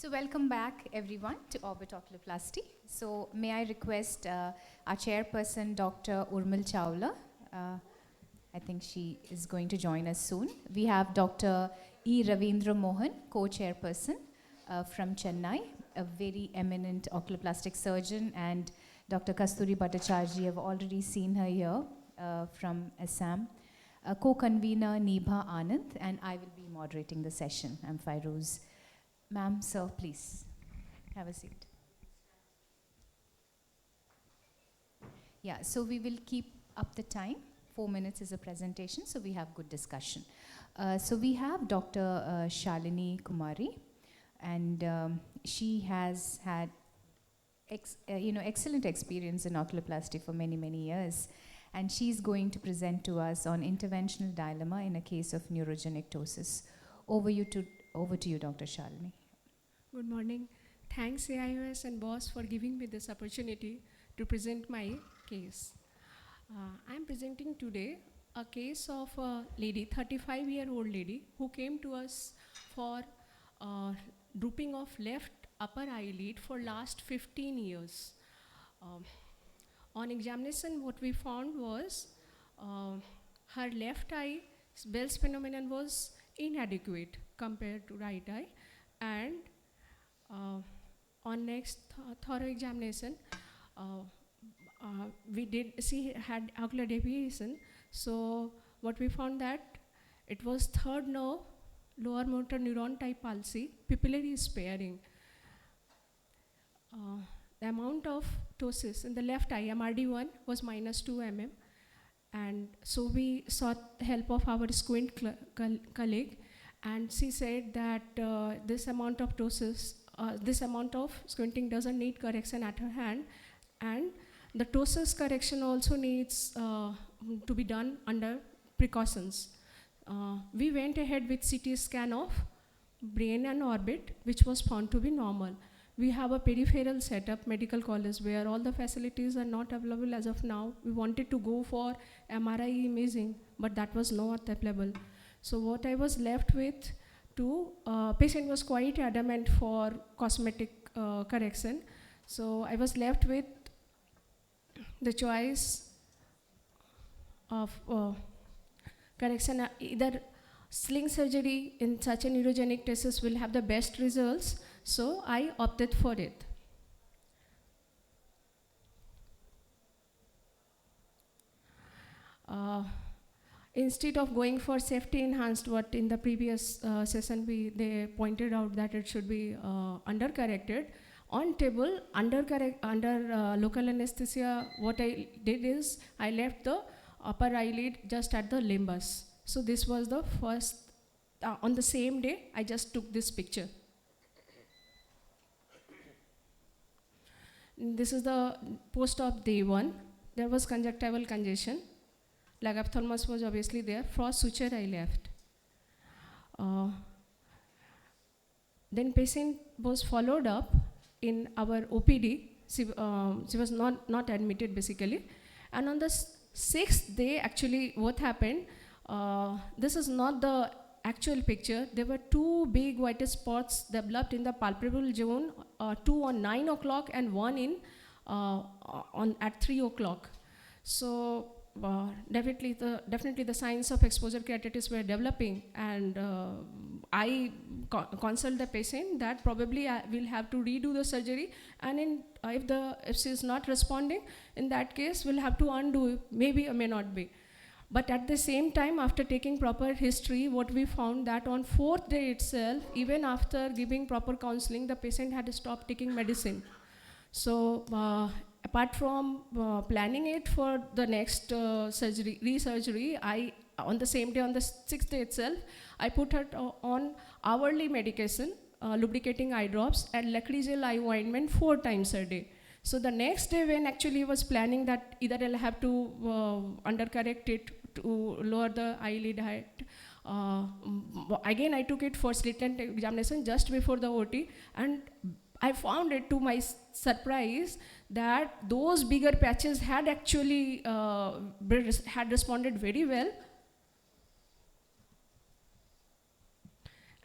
So welcome back everyone to Orbit Oculoplasty. So may I request our chairperson, Dr. Urmil Chawla. I think she is going to join us soon. We have Dr. E. Ravindra Mohan, co-chairperson from Chennai, a very eminent oculoplastic surgeon, and Dr. Kasturi Bhattacharjee, I've already seen her here from Assam. Co-convener Nibha Anand, and I will be moderating the session. I'm Fairoz. Ma'am, sir, please have a seat. Yeah, so we will keep up the time. 4 minutes is a presentation, so we have good discussion. So we have Dr. Shalini Kumari, and she has had excellent experience in oculoplasty for many, many years. And she's going to present to us on interventional dilemma in a case of neurogenic ptosis. Over to you, Dr. Shalini. Good morning. Thanks AIOS and boss for giving me this opportunity to present my case. I'm presenting today a case of a lady, 35-year-old lady, who came to us for drooping of left upper eyelid for last 15 years. On examination, what we found was her left eye Bell's phenomenon was inadequate compared to right eye, and on next thorough examination, we did see had ocular deviation. So what we found that it was third nerve, lower motor neuron type palsy, pupillary sparing. The amount of ptosis in the left eye, MRD1, was -2 mm. And so we sought help of our squint colleague, and she said that this amount of ptosis, this amount of squinting doesn't need correction at her hand, and the ptosis correction also needs to be done under precautions. We went ahead with CT scan of brain and orbit, which was found to be normal. We have a peripheral setup, medical college, where all the facilities are not available as of now. We wanted to go for MRI imaging, but that was not available. So what I was left with, patient was quite adamant for cosmetic correction. So I was left with the choice of correction, either sling surgery in such a neurogenic ptosis will have the best results, so I opted for it. Instead of going for safety enhanced, what in the previous session they pointed out that it should be under-corrected. On table, under local anesthesia, what I did is I left the upper eyelid just at the limbus. So this was the first, on the same day, I just took this picture. This is the post-op day 1. There was conjunctival congestion. Lag ophthalmos was obviously there. Frost suture I left. Then patient was followed up in our OPD. She was not admitted basically. And on the 6th day, actually what happened, this is not the actual picture. There were 2 big white spots developed in the palpebral zone, 2 on 9 o'clock and 1 at 3 o'clock. So definitely the signs of exposure keratitis were developing, and I consult the patient that probably I will have to redo the surgery, and if she is not responding, in that case we'll have to undo, maybe or may not be. But at the same time, after taking proper history, what we found that on 4th day itself, even after giving proper counseling, the patient had stopped taking medicine. So apart from planning it for the next resurgery, on the same day, on the 6th day itself, I put her on hourly medication, lubricating eye drops, and Lacryzel eye ointment 4 times a day. So the next day, when actually he was planning that either I'll have to undercorrect it to lower the eyelid height, again I took it for slit lamp examination just before the OT, and I found it to my surprise that those bigger patches had actually had responded very well.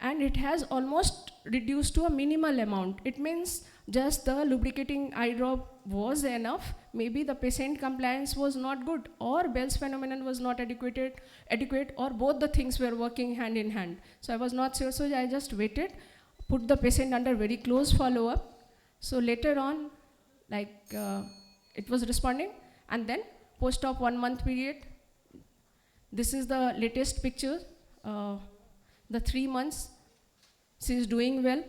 and it has almost reduced to a minimal amount. It means just the lubricating eye drop was enough. Maybe the patient compliance was not good, or Bell's phenomenon was not adequate, or both the things were working hand in hand. So I was not sure, so I just waited, put the patient under very close follow-up. So later on, it was responding, and then post-op 1 month period. This is the latest picture, the 3 months, she is doing well.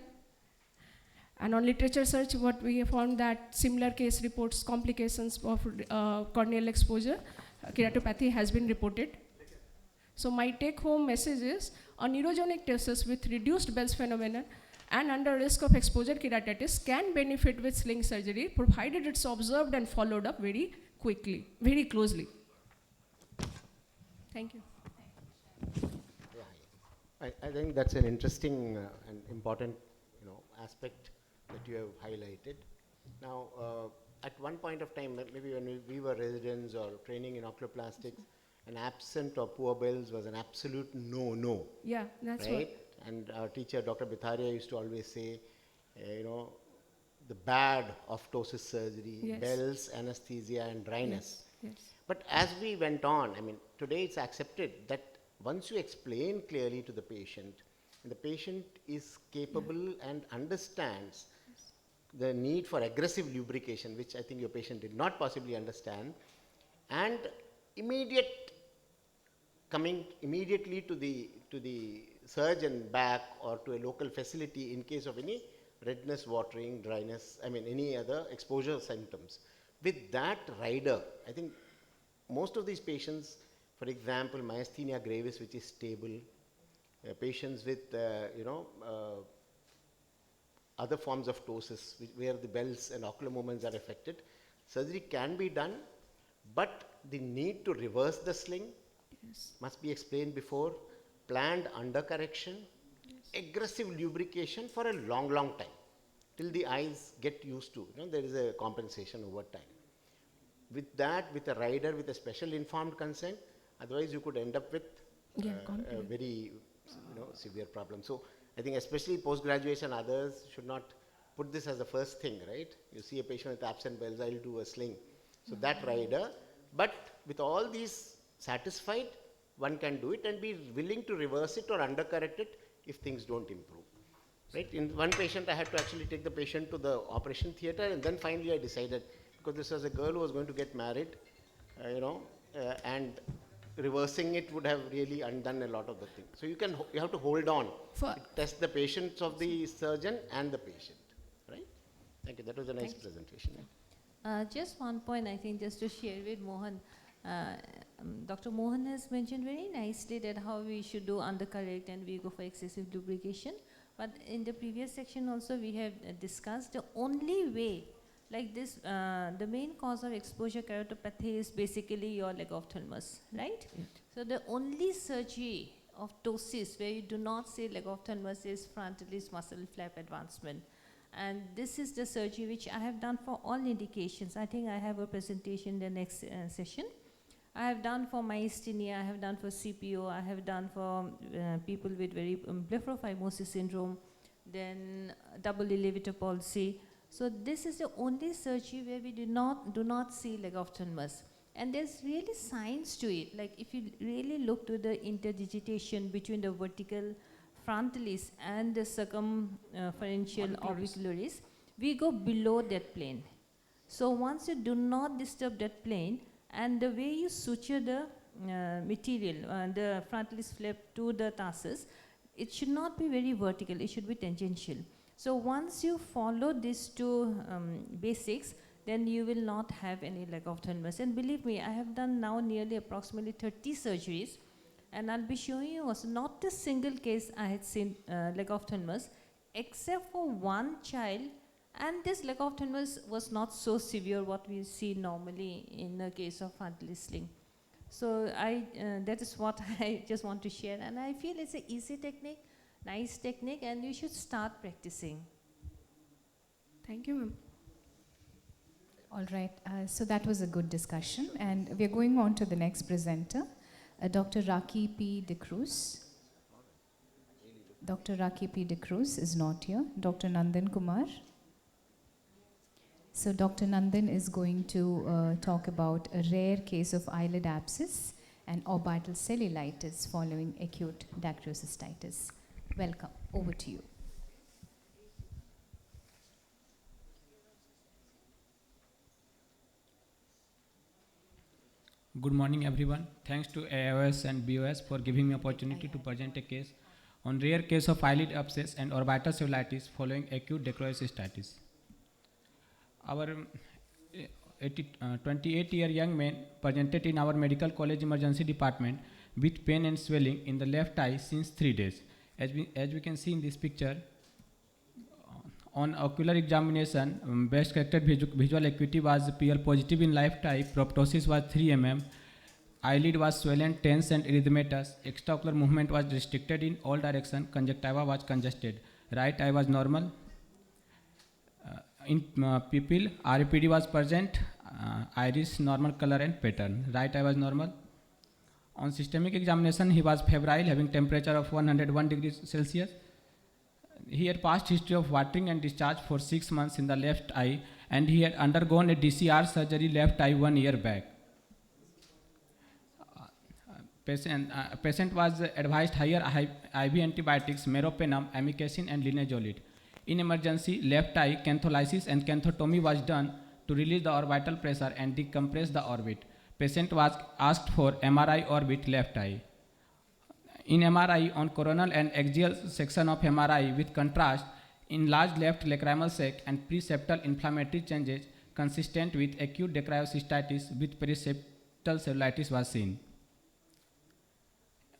And on literature search, what we found that similar case reports complications of corneal exposure, keratopathy has been reported. So my take-home message is, a neurogenic ptosis with reduced Bell's phenomenon and under risk of exposure keratitis can benefit with sling surgery, provided it's observed and followed up very quickly, very closely. Thank you. I think that's an interesting and important aspect that you have highlighted. Now, at one point of time, maybe when we were residents or training in oculoplastics, an absent or poor Bell's was an absolute no-no. Yeah, that's right? what. And our teacher, Dr. Bitharia, used to always say, the bad of ptosis surgery, Yes. Bell's, anesthesia, and dryness. Yes. But as we went on, today it's accepted that once you explain clearly to the patient, and the patient is capable and understands the need for aggressive lubrication, which I think your patient did not possibly understand, and coming immediately to the surgeon back or to a local facility in case of any redness, watering, dryness, any other exposure symptoms. With that rider, I think most of these patients, for example, myasthenia gravis, which is stable, patients with, other forms of ptosis, where the Bell's and ocular movements are affected, surgery can be done, but the need to reverse the sling must be explained before, planned undercorrection, aggressive lubrication for a long, long time, till the eyes get used to, there is a compensation over time. With that, with a rider with a special informed consent, otherwise you could end up with a very severe problem. So I think especially post-graduation, others should not put this as the first thing, right? You see a patient with absent Bell's, I'll do a sling. So that rider, but with all these satisfied, one can do it and be willing to reverse it or undercorrect it if things don't improve. Right? In one patient, I had to actually take the patient to the operation theater, and then finally I decided, because this was a girl who was going to get married, and reversing it would have really undone a lot of the things. So you have to hold on, test the patience of the surgeon and the patient, right? Thank you. That was a nice presentation. Just one point, I think, just to share with Mohan. Dr. Mohan has mentioned very nicely that how we should do undercorrect and we go for excessive lubrication. But in the previous section also we have discussed the only way, like this, the main cause of exposure keratopathy is basically your leg ophthalmos, right? So the only surgery of ptosis where you do not see leg ophthalmos is frontalis muscle flap advancement. And this is the surgery which I have done for all indications. I think I have a presentation in the next session. I have done for myasthenia, I have done for CPO, I have done for people with very blepharophimosis syndrome, then double elevator palsy. So this is the only surgery where we do not see leg ophthalmos. And there's really science to it. Like if you really look to the interdigitation between the vertical frontalis and the circumferential orbicularis, we go below that plane. So once you do not disturb that plane, and the way you suture the material, the frontalis flap to the tarsus, it should not be very vertical, it should be tangential. So once you follow these two basics, then you will not have any leg ophthalmos. And believe me, I have done now nearly approximately 30 surgeries, and I'll be showing you also not a single case I had seen leg ophthalmos, except for one child. And this leg ophthalmos was not so severe what we see normally in the case of frontalis sling. So that is what I just want to share. And I feel it's an easy technique, nice technique, and you should start practicing. Thank you, ma'am. All right, so that was a good discussion. And we're going on to the next presenter, Dr. Raki P. De Cruz. Dr. Rakhi P. De Cruz is not here. Dr. Nandan Kumar. So Dr. Nandan is going to talk about a rare case of eyelid abscess and orbital cellulitis following acute dacryocystitis. Welcome. Over to you. Good morning, everyone. Thanks to AIOS and BOS for giving me opportunity to present a case on rare case of eyelid abscess and orbital cellulitis following acute dacryocystitis. Our 28-year young man presented in our medical college emergency department with pain and swelling in the left eye since 3 days. As we can see in this picture, on ocular examination, best corrected visual acuity was PL positive in left eye, proptosis was 3 mm, eyelid was swollen, tense and erythematous, extraocular movement was restricted in all directions, conjunctiva was congested, right eye was normal. In pupil, RAPD was present, iris normal color and pattern, right eye was normal. On systemic examination, he was febrile, having temperature of 101 degrees Celsius. He had past history of watering and discharge for 6 months in the left eye, and he had undergone a DCR surgery left eye 1 year back. Patient was advised higher IV antibiotics, meropenem, amikacin and linezolid. In emergency, left eye cantholysis and canthotomy was done to release the orbital pressure and decompress the orbit. Patient was asked for MRI orbit left eye. In MRI, on coronal and axial section of MRI with contrast, enlarged left lacrimal sac and preseptal inflammatory changes consistent with acute dacryocystitis with preseptal cellulitis was seen.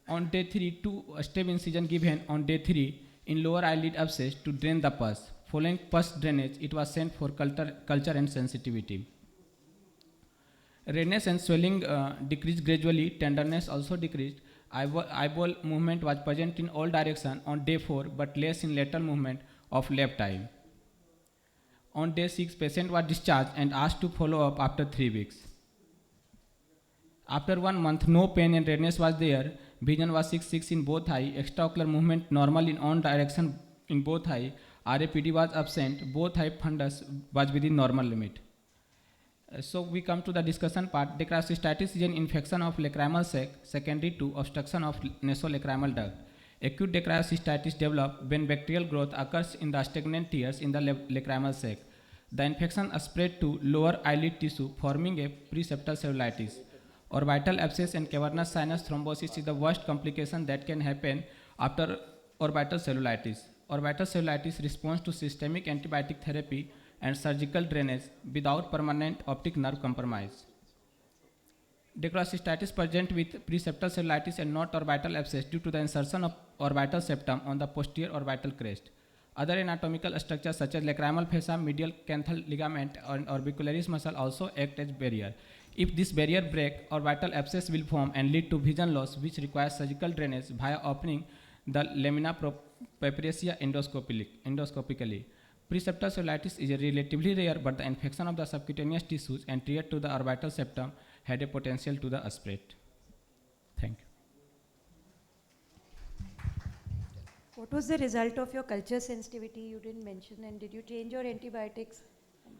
On day 3, 2-step incision given on day 3 in lower eyelid abscess to drain the pus. Following pus drainage, it was sent for culture and sensitivity. Redness and swelling decreased gradually, tenderness also decreased. Eyeball movement was present in all directions on day 4 but less in lateral movement of left eye. On day 6, patient was discharged and asked to follow up after 3 weeks. After 1 month, no pain and redness was there. Vision was 6/6 in both eye. Extraocular movement normal in all direction in both eye. RAPD was absent. Both eye fundus was within normal limit. So we come to the discussion part. Dacryocystitis is an infection of lacrimal sac secondary to obstruction of nasolacrimal duct. Acute dacryocystitis develops when bacterial growth occurs in the stagnant tears in the lacrimal sac. The infection spread to lower eyelid tissue, forming a preseptal cellulitis. Orbital abscess and cavernous sinus thrombosis is the worst complication that can happen after orbital cellulitis. Orbital cellulitis responds to systemic antibiotic therapy and surgical drainage without permanent optic nerve compromise. Dacryocystitis present with preseptal cellulitis and not orbital abscess due to the insertion of orbital septum on the posterior orbital crest. Other anatomical structures such as lacrimal fascia, medial canthal ligament and orbicularis muscle also act as barrier. If this barrier breaks, orbital abscess will form and lead to vision loss, which requires surgical drainage via opening the lamina propria endoscopically. Preseptal cellulitis is relatively rare, but the infection of the subcutaneous tissues anterior to the orbital septum had a potential to the spread. Thank you. What was the result of your culture sensitivity? You didn't mention, and did you change your antibiotics?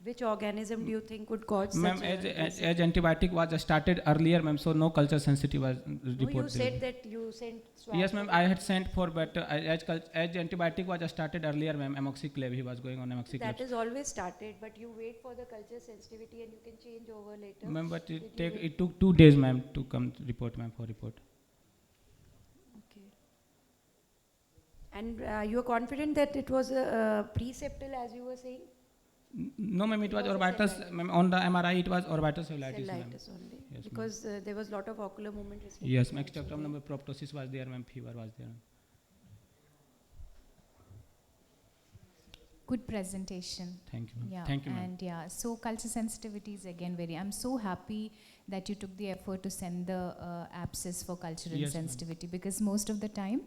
Which organism do you think would cause Ma'am, such as antibiotic was started earlier, ma'am, so no culture sensitive was reported. No, you said that you sent swab. Yes, ma'am, I had sent for, but as antibiotic was started earlier, ma'am, amoxiclav, he was going on amoxiclav. That is always started, but you wait for the culture sensitivity and you can change over later. Ma'am, but it took 2 days, ma'am, to come report, ma'am, for report. Okay. And you are confident that it was preseptal, as you were saying? No, ma'am, it was orbital, ma'am, on the MRI it was orbital cellulitis, ma'am. Cellulitis only. Yes, because there was lot of ocular movement restriction. Yes, ma'am, extraocular number proptosis was there, ma'am, fever was there. Good presentation. Thank you, ma'am. Yeah, Thank you, ma'am. and yeah, so culture sensitivity is again very. I'm so happy that you took the effort to send the abscess for cultural Yes, ma'am. sensitivity, because most of the time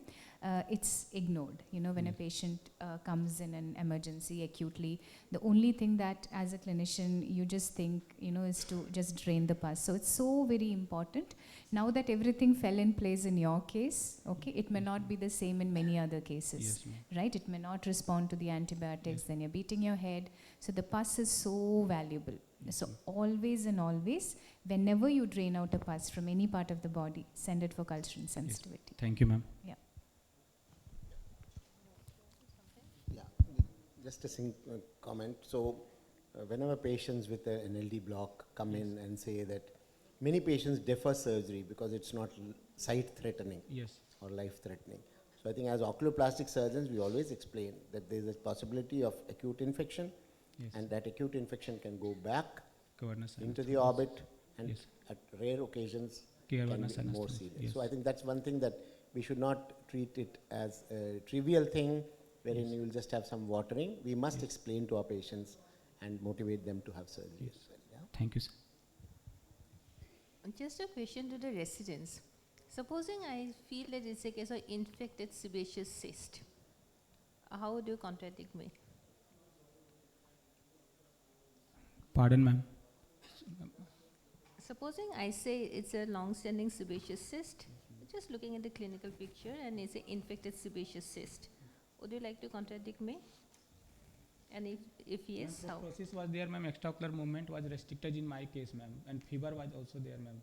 it's ignored. You know, when a patient comes in an emergency acutely, the only thing that as a clinician you just think, you know, is to just drain the pus. So it's so very important. Now that everything fell in place in your case, okay, it may not be the same in many other cases, right? It may not respond to the antibiotics, then you're beating your head. So the pus is so valuable. So always and always, whenever you drain out a pus from any part of the body, send it for culture and sensitivity. Thank you, ma'am. Yeah. Yeah, just a comment. So, whenever patients with an NLD block come in and say that many patients defer surgery because it's not sight-threatening or life-threatening. So, I think as oculoplastic surgeons, we always explain that there is a possibility of acute infection, and that acute infection can go back into the orbit, and at rare occasions can be more serious. So, I think that's one thing that we should not treat it as a trivial thing wherein you will just have some watering. We must explain to our patients and motivate them to have surgery as well. Yeah? Thank you, sir. Just a question to the residents. Supposing I feel that it's a case of infected sebaceous cyst, how would you contradict me? Pardon, ma'am. Supposing I say it's a long-standing sebaceous cyst, just looking at the clinical picture, and it's an infected sebaceous cyst, would you like to contradict me? And if yes, how? Process was there, ma'am. Extraocular movement was restricted in my case, ma'am, and fever was also there, ma'am.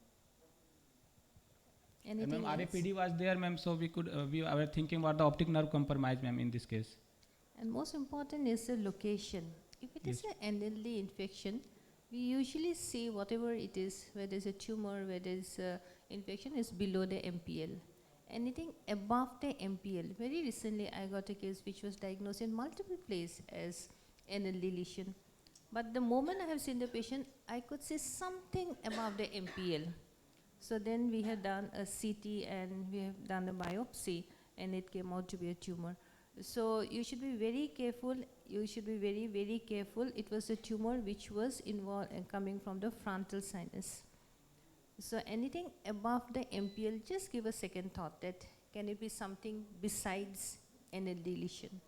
Anything ma'am, else? RAPD was there, ma'am. So we could we were thinking about the optic nerve compromise, ma'am, in this case. And most important is the location. If it is an NLD infection, we usually see whatever it is, whether it's a tumor, whether it's infection, is below the MPL. Anything above the MPL. Very recently, I got a case which was diagnosed in multiple places as NLD lesion. But the moment I have seen the patient, I could see something above the MPL. So then we have done a CT and we have done a biopsy, and it came out to be a tumor. So you should be very careful. You should be very, very careful. It was a tumor which was involved and coming from the frontal sinus. So anything above the MPL, just give a second thought that can it be something besides NLD lesion?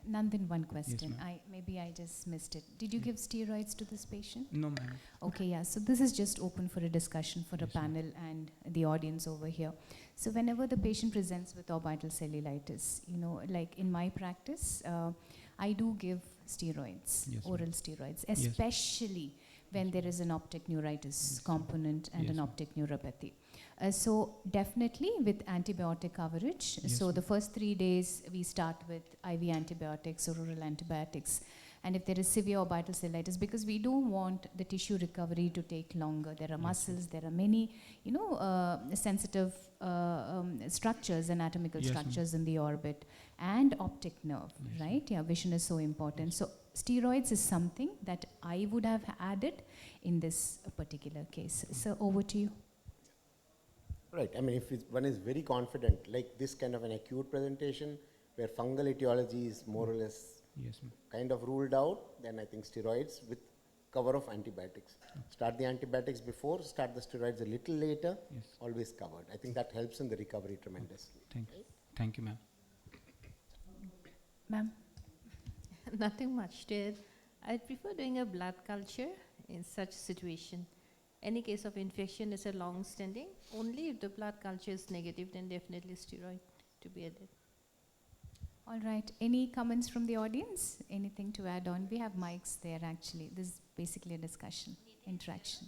Nandan, one question. ma'am. Maybe I just missed it. Did you give steroids to this patient? No, ma'am. Okay, yeah. So this is just open for a discussion for a panel and the audience over here. So whenever the patient presents with orbital cellulitis, you know, like in my practice, I do give steroids, oral steroids, especially when there is an optic neuritis component and an optic neuropathy. So definitely with antibiotic coverage. So the first 3 days we start with IV antibiotics or oral antibiotics. And if there is severe orbital cellulitis, because we don't want the tissue recovery to take longer. There are muscles, there are many, you know, sensitive structures, anatomical structures in the orbit, and optic nerve, right? Yeah, vision is so important. So steroids is something that I would have added in this particular case. So over to you. Right. I mean, if one is very confident, like this kind of an acute presentation, where fungal etiology is more or less kind of ruled out, then I think steroids with cover of antibiotics. Start the antibiotics before, start the steroids a little later, always covered. I think that helps in the recovery tremendously. Thank you, ma'am. Ma'am? Nothing much there. I prefer doing a blood culture in such situation. Any case of infection is a long-standing. Only if the blood culture is negative, then definitely steroid to be added. All right. Any comments from the audience? Anything to add on? We have mics there actually. This is basically a discussion, interaction.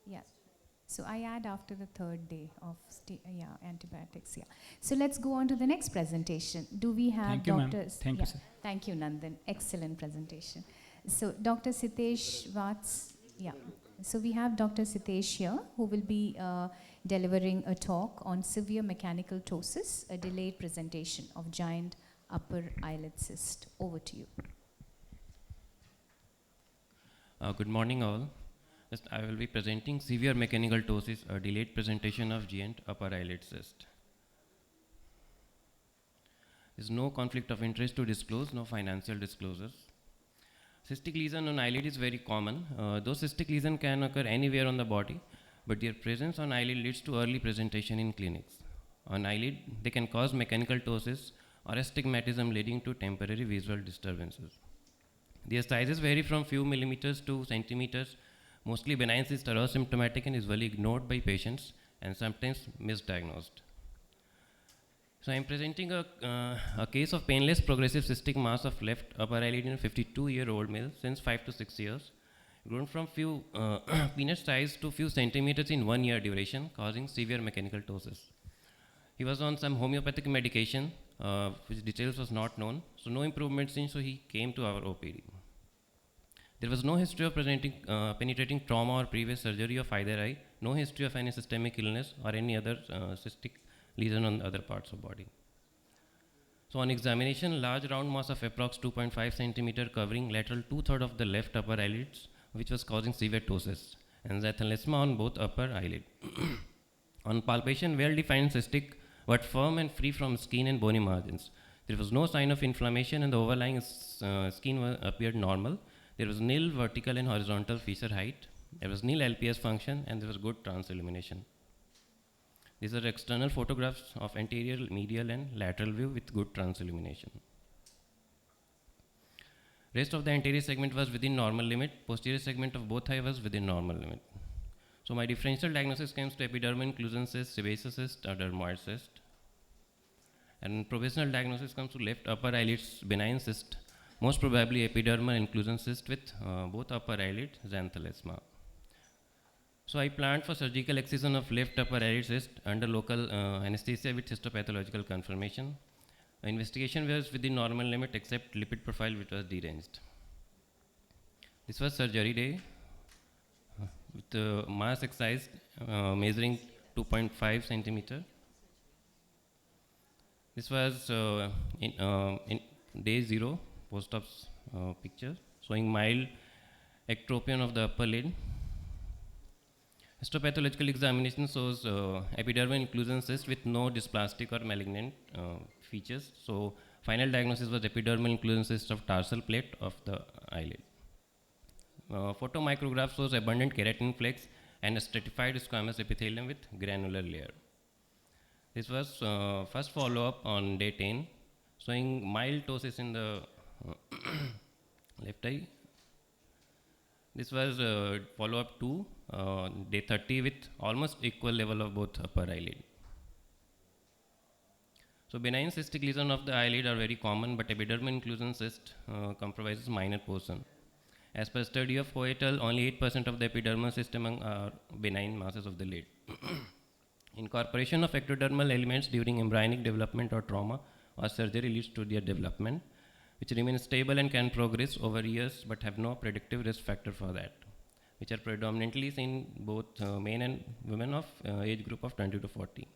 Yeah. So I add after the 3rd day of antibiotics. Yeah. So let's go on to the next presentation. Do we have Thank you, ma'am. doctors? Thank you, sir. Thank you, Nandan. Excellent presentation. So Dr. Sitesh Vats. Yeah. So we have Dr. Sitesh here, who will be delivering a talk on severe mechanical ptosis, a delayed presentation of giant upper eyelid cyst. Over to you. Good morning, all. Just I will be presenting severe mechanical ptosis, a delayed presentation of giant upper eyelid cyst. There is no conflict of interest to disclose, no financial disclosures. Cystic lesion on eyelid is very common. Those cystic lesions can occur anywhere on the body, but their presence on eyelid leads to early presentation in clinics. On eyelid, they can cause mechanical ptosis or astigmatism leading to temporary visual disturbances. Their sizes vary from few millimeters to centimeters. Mostly benign cysts are asymptomatic and usually ignored by patients and sometimes misdiagnosed. So I am presenting a case of painless progressive cystic mass of left upper eyelid in a 52-year-old male since 5 to 6 years, grown from few peanut size to few centimeters in 1 year duration, causing severe mechanical ptosis. He was on some homeopathic medication, which details was not known, so no improvement seen, so he came to our OPD. There was no history of penetrating trauma or previous surgery of either eye, no history of any systemic illness or any other cystic lesion on other parts of body. So on examination, large round mass of approx 2.5 centimeter covering lateral 2/3 of the left upper eyelids, which was causing severe ptosis, and xanthelasma on both upper eyelid. On palpation, well-defined cystic, but firm and free from skin and bony margins. There was no sign of inflammation and the overlying skin appeared normal. There was nil vertical and horizontal fissure height. There was nil LPS function and there was good transillumination. These are external photographs of anterior, medial and lateral view with good transillumination. Rest of the anterior segment was within normal limit. Posterior segment of both eye was within normal limit. So my differential diagnosis comes to epidermal inclusion cyst, sebaceous cyst or dermoid cyst. And provisional diagnosis comes to left upper eyelids benign cyst, most probably epidermal inclusion cyst with both upper eyelid xanthelasma. So I planned for surgical excision of left upper eyelid cyst under local anesthesia with histopathological confirmation. Investigation was within normal limit except lipid profile which was deranged. This was surgery day with mass excised measuring 2.5 centimeter. This was in day 0 post-op picture showing mild ectropion of the upper lid. Histopathological examination shows epidermal inclusion cyst with no dysplastic or malignant features. So final diagnosis was epidermal inclusion cyst of tarsal plate of the eyelid. Photomicrograph shows abundant keratin flakes and a stratified squamous epithelium with granular layer. This was first follow-up on day 10, showing mild ptosis in the left eye. This was follow-up to day 30 with almost equal level of both upper eyelid. So benign cystic lesion of the eyelid are very common, but epidermal inclusion cyst compromises minor portion. As per study of Poetel, only 8% of the epidermal cyst among are benign masses of the lid. Incorporation of ectodermal elements during embryonic development or trauma or surgery leads to their development, which remain stable and can progress over years but have no predictive risk factor for that, which are predominantly seen both men and women of age group of 20 to 40.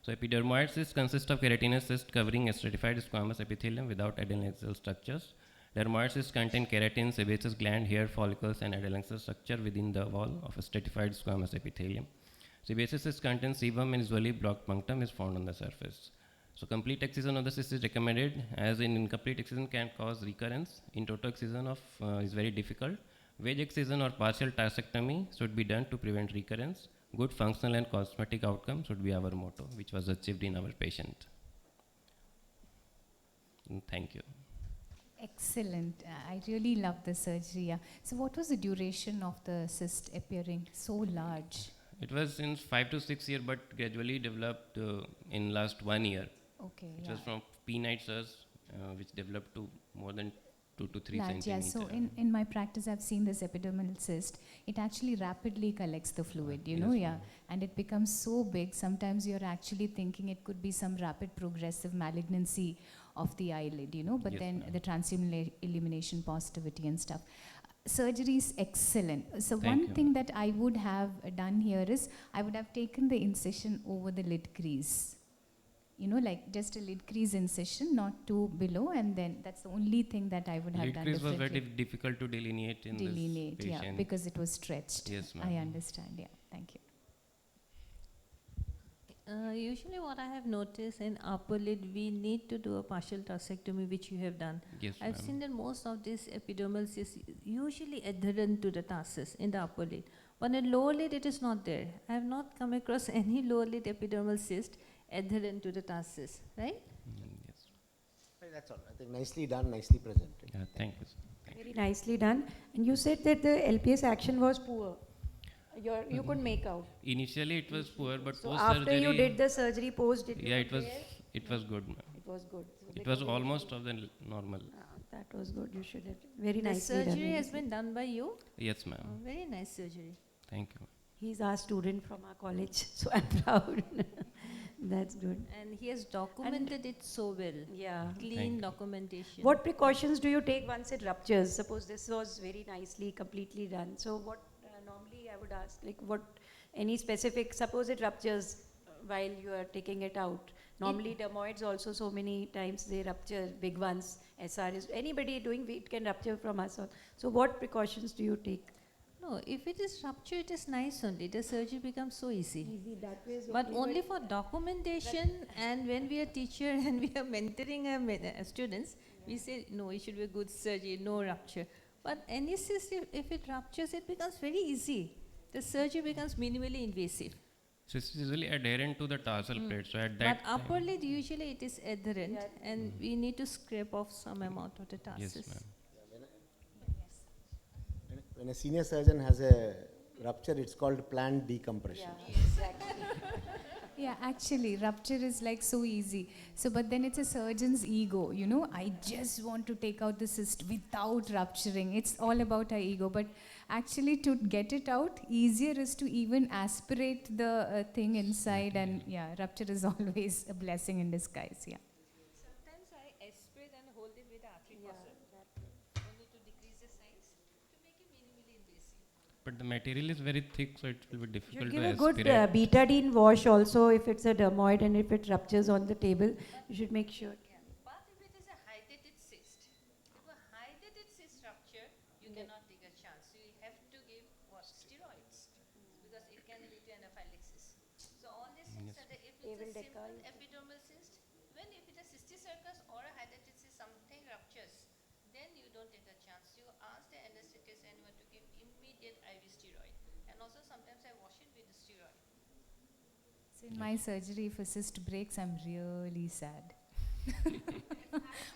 So epidermoid cysts consist of keratinous cyst covering a stratified squamous epithelium without adnexal structures. Dermoid cysts contain keratin, sebaceous gland, hair follicles and adnexal structure within the wall of a stratified squamous epithelium. Sebaceous cysts contain sebum and usually blocked punctum is found on the surface. So complete excision of the cyst is recommended, as in incomplete excision can cause recurrence. In total excision of is very difficult. Wedge excision or partial tarsectomy should be done to prevent recurrence. Good functional and cosmetic outcome should be our motto, which was achieved in our patient. Thank you. Excellent. I really love the surgery. Yeah. So what was the duration of the cyst appearing so large? It was since 5 to 6 years, but gradually developed in last 1 year. Okay. It was from peanut cells, which developed to more than 2 to 3 large, centimeters. yeah. So in my practice, I've seen this epidermal cyst. It actually rapidly collects the fluid, you know, yeah. And it becomes so big, sometimes you're actually thinking it could be some rapid progressive malignancy of the eyelid, you know, but Yes, then ma'am. the transillumination positivity and stuff. Surgery is excellent. So Thank one you. thing that I would have done here is I would have taken the incision over the lid crease. like just a lid crease incision, not too below, and then that's the only thing that I would have Lid done crease was differently. very difficult to delineate in Delineate, this yeah, patient. because it was stretched. Yes, I ma'am. understand, yeah, thank you. Usually what I have noticed in upper lid, we need to do a partial tarsectomy, which you have done. Yes, I've ma'am. seen that most of these epidermal cysts usually adherent to the tarsus in the upper lid. But in lower lid, it is not there. I have not come across any lower lid epidermal cyst adherent to the tarsus, right? Yes. Right, that's all. I think nicely done, nicely presented. Yeah, thank you, sir. Very nicely done. And you said that the LPS action was poor. You could make out. Initially it was poor, but So post after surgery, you did the surgery, post did you yeah, it was compare? good, ma'am. It was good. So It was because almost of the normal. that was good. You should have very The nicely done. surgery very has nicely. been done by you. Yes, ma'am. Very nice surgery. Thank you. He's our student from our college, so I'm proud. That's good. And he has documented it so well. Yeah. Thank Clean you. documentation. What precautions do you take once it ruptures? Suppose this was very nicely, completely done. So what normally I would ask, like what, any specific, suppose it ruptures while you are taking it out. Normally dermoids also so many times they rupture, big ones, SRS, anybody doing it can rupture from us. So what precautions do you take? No, if it is rupture, it is nice only. The surgery becomes so easy. Easy, that way is But okay, only for documentation, and when we are teacher and we are mentoring our students, we say, no, it should be a good surgery, no rupture. But any cyst, if it ruptures, it becomes very easy. The surgery becomes minimally invasive. So it's usually adherent to the tarsal plate. So at that But upper time, lid, usually it is adherent, and we need to scrape off some amount of the tarsus. yes, ma'am. When a senior surgeon has a rupture, it's called planned decompression. Yeah, actually, rupture is like so easy. So, but then it's a surgeon's ego, I just want to take out the cyst without rupturing. It's all about our ego. But actually, to get it out, easier is to even aspirate the thing inside. And yeah, rupture is always a blessing in disguise. Yeah. Sometimes I aspirate and hold it with the artery only to decrease the size, to make it minimally invasive. But the material is very thick, so it will be You difficult should give to a good aspirate. betadine wash also if it's a dermoid and if it ruptures on the table. You should make sure. But if it is a hydrated cyst, if a hydrated cyst rupture, you cannot take a chance. So you have to give what? Steroids. Because it can lead to anaphylaxis. So all these things are there. If it's a simple epidermal cyst, when if it is cysticercus or a hydrated cyst, something ruptures, then you don't take a chance. You ask the anesthetist anyone to give immediate IV steroid. And also sometimes I wash it with the steroid. So in my surgery, if a cyst breaks, I'm really sad.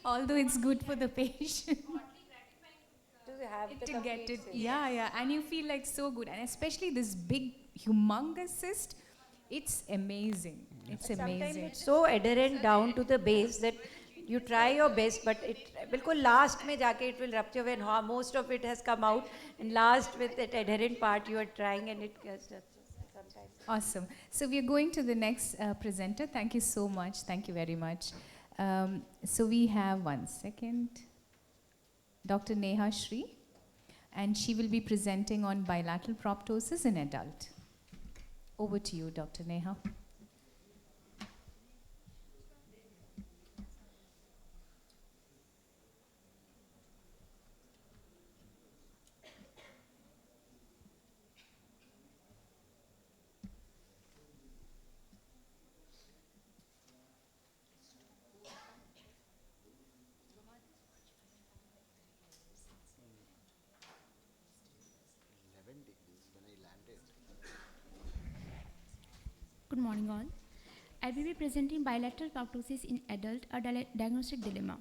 Although it's good for the patient. To get it, yeah, and you feel like so good, and especially this big, humongous cyst, it's amazing. It's Sometimes amazing. it's so adherent down to the base that you try your best, but it bilkul last mein jaake it will rupture when most of it has come out, and last with that adherent part you are trying and it gets sometimes. Awesome. So we are going to the next presenter. Thank you so much. Thank you very much. So we have one second. Dr. Neha Shri, and she will be presenting on bilateral proptosis in adult. Over to you, Dr. Neha. Good morning all. I will be presenting bilateral proptosis in adult, a diagnostic dilemma.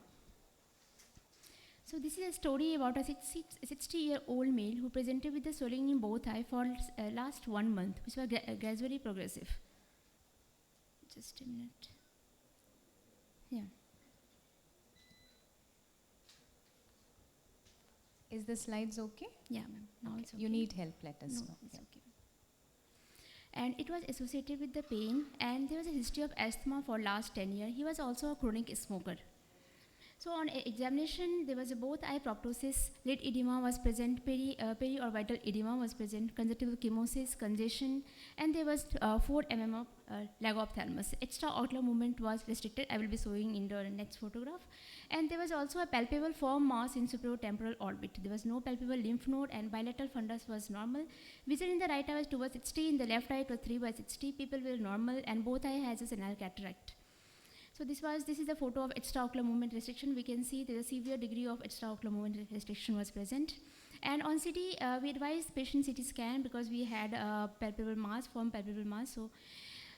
So this is a story about a 60-year-old male who presented with the swelling in both eyes for last 1 month, which was gradually progressive. Just a minute. Yeah. Is the slides okay? Yeah, ma'am. Now it's okay. You need help, let us No, know. it's okay. And it was associated with the pain, and there was a history of asthma for last 10 years. He was also a chronic smoker. So on examination, there was a both eye proptosis, lid edema was present, periorbital edema was present, conjunctival chemosis, congestion, and there was 4 mm of lag of thalamus. Extraocular movement was restricted. I will be showing in the next photograph. And there was also a palpable firm mass in superiotemporal orbit. There was no palpable lymph node, and bilateral fundus was normal. Vision in the right eye was 2/60, in the left eye it was 3/60. People were normal, and both eye has a senile cataract. So this is the photo of extraocular movement restriction. We can see there is a severe degree of extraocular movement restriction was present. And on CT, we advised patient CT scan because we had palpable mass, firm palpable mass. So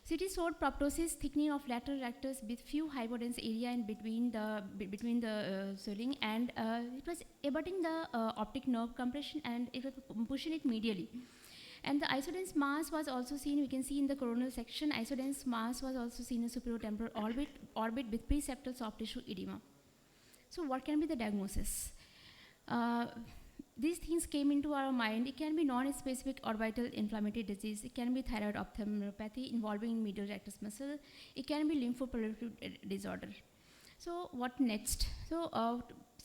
CT showed proptosis, thickening of lateral rectus with few hypodense area in between the swelling, and it was abutting the optic nerve compression, and it was pushing it medially. And the isodense mass was also seen. We can see in the coronal section, isodense mass was also seen in superiotemporal orbit with preseptal soft tissue edema. So what can be the diagnosis? These things came into our mind. It can be non-specific orbital inflammatory disease. It can be thyroid ophthalmopathy involving medial rectus muscle. It can be lymphoproliferative disorder. So what next? So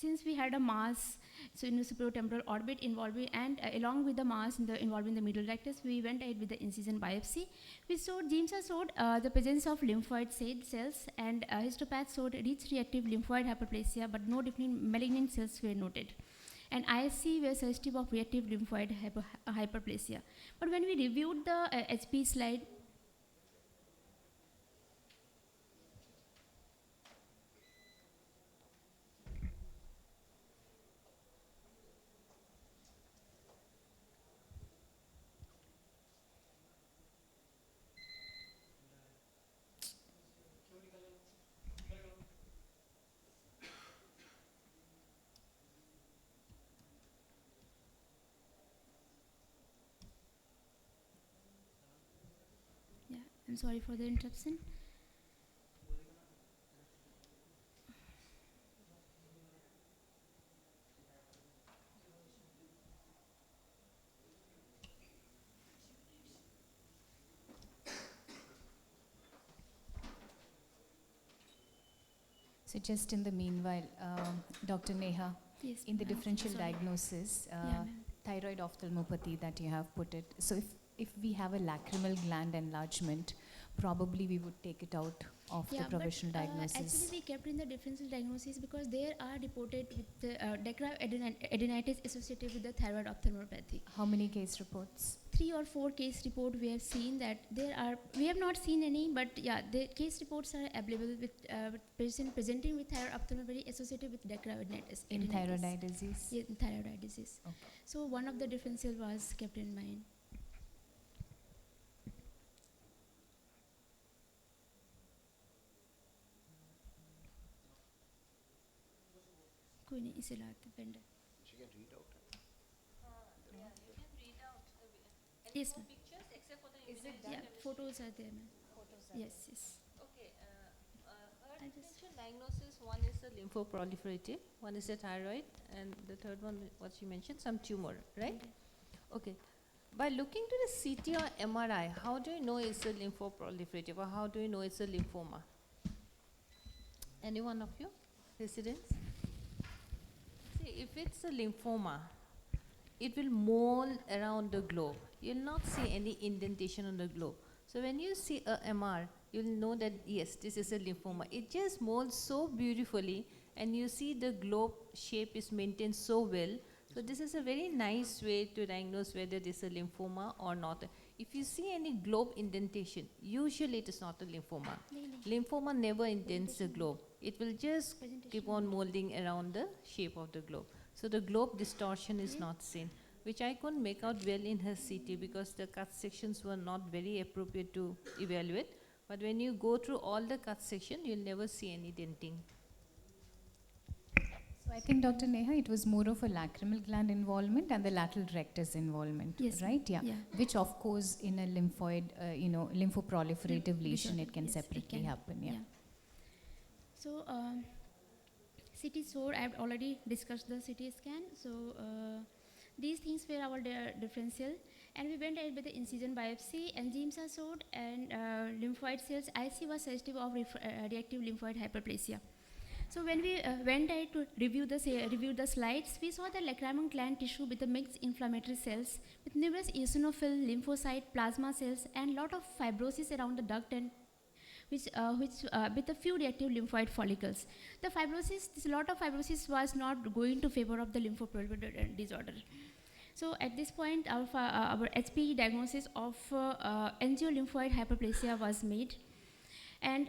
since we had a mass, so in the superiotemporal orbit involving, and along with the mass involving the medial rectus, we went ahead with the incision biopsy. We showed, GIMSA showed the presence of lymphoid cells, and histopath showed rich reactive lymphoid hyperplasia, but no different malignant cells were noted. And ISC were suggestive of reactive lymphoid hyperplasia. But when we reviewed the HP slide, I'm sorry for the interruption. So just in the meanwhile, Dr. Neha, Yes, in the ma'am. differential Sorry. diagnosis, Yeah, ma'am. thyroid ophthalmopathy that you have put it. So if we have a lacrimal gland enlargement, probably we would take it out of the provisional diagnosis. Actually, we kept in the differential diagnosis because there are reported with the adenitis associated with the thyroid ophthalmopathy. How many case reports? 3 or 4 case report we have seen that there are, we have not seen any, but yeah, the case reports are available with patient presenting with thyroid ophthalmopathy associated with adenitis. In thyroid eye disease? Yeah, in thyroid eye disease. Okay. So one of the differential was kept in mind. कोई नहीं इसे लाते pandal. She can read out. Yeah, you can read out Yes, ma'am. pictures except for the Yeah, photos are there, ma'am. Yes, yes. Okay, her I just- differential diagnosis, one is the lymphoproliferative, one is the thyroid, and the third one, what you mentioned, some tumor, right? Okay. By looking to the CT or MRI, how do you know it's a lymphoproliferative, or how do you know it's a lymphoma? Any one of you, residents? See, if it's a lymphoma, it will mole around the globe. You'll not see any indentation on the globe. So when you see a MR, you'll know that yes, this is a lymphoma. It just molds so beautifully, and you see the globe shape is maintained so well. So this is a very nice way to diagnose whether this is a lymphoma or not. If you see any globe indentation, usually it is not a lymphoma. Lymphoma never indents the globe. It will just keep on molding around the shape of the globe. So the globe distortion is not seen, which I couldn't make out well in her CT because the cut sections were not very appropriate to evaluate. But when you go through all the cut section, you'll never see any denting. So I think, Dr. Neha, it was more of a lacrimal gland involvement and the lateral rectus involvement, Yes, right? Yeah. yeah. Which, of course, in a lymphoid, lymphoproliferative lesion, it can Yes, it separately can. happen. Yeah. So CT SORE, I have already discussed the CT scan. So these things were our differential, and we went ahead with the incision biopsy, and GIMSA showed, and lymphoid cells. IC was suggestive of reactive lymphoid hyperplasia. So when we went ahead to review the slides, we saw the lacrimal gland tissue with the mixed inflammatory cells with numerous eosinophil, lymphocyte, plasma cells, and lot of fibrosis around the duct and which with a few reactive lymphoid follicles. The fibrosis, this lot of fibrosis was not going to favor of the lymphoproliferative disorder. So at this point, our HPE diagnosis of angiolymphoid hyperplasia was made. And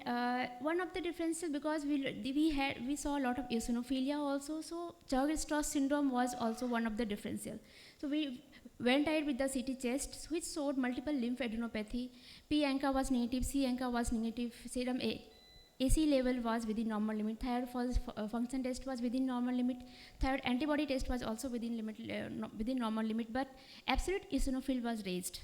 one of the differences, because we saw a lot of eosinophilia also, so Churg-Strauss syndrome was also one of the differential. So we went ahead with the CT chest, which showed multiple lymphadenopathy. P ANCA was negative, C ANCA was negative, serum AC level was within normal limit, thyroid function test was within normal limit, thyroid antibody test was also within normal limit, but absolute eosinophil was raised.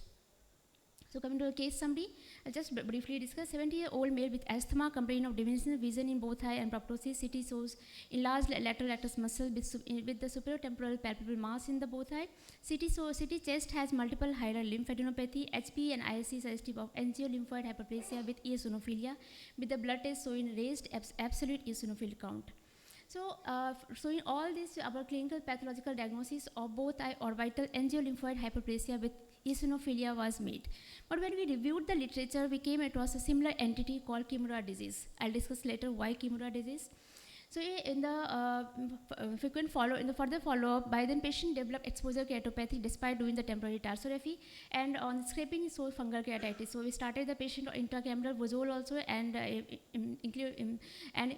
So coming to a case summary, I'll just briefly discuss. 70-year-old male with asthma complaining of diminished vision in both eye and proptosis. CT shows enlarged lateral rectus muscle with the superior temporal palpable mass in the both eye. CT chest has multiple hilar lymphadenopathy. HP and ISC suggestive of angiolymphoid hyperplasia with eosinophilia, with the blood test showing raised absolute eosinophil count. So, in all this, our clinical pathological diagnosis of both eye orbital angiolymphoid hyperplasia with eosinophilia was made. But when we reviewed the literature, we came across a similar entity called Kimura disease. I'll discuss later why Kimura disease. So in the further follow-up, by then patient developed exposure keratopathy despite doing the temporary tarsography, and on scraping he saw fungal keratitis. So we started the patient on intracameral vozole also, and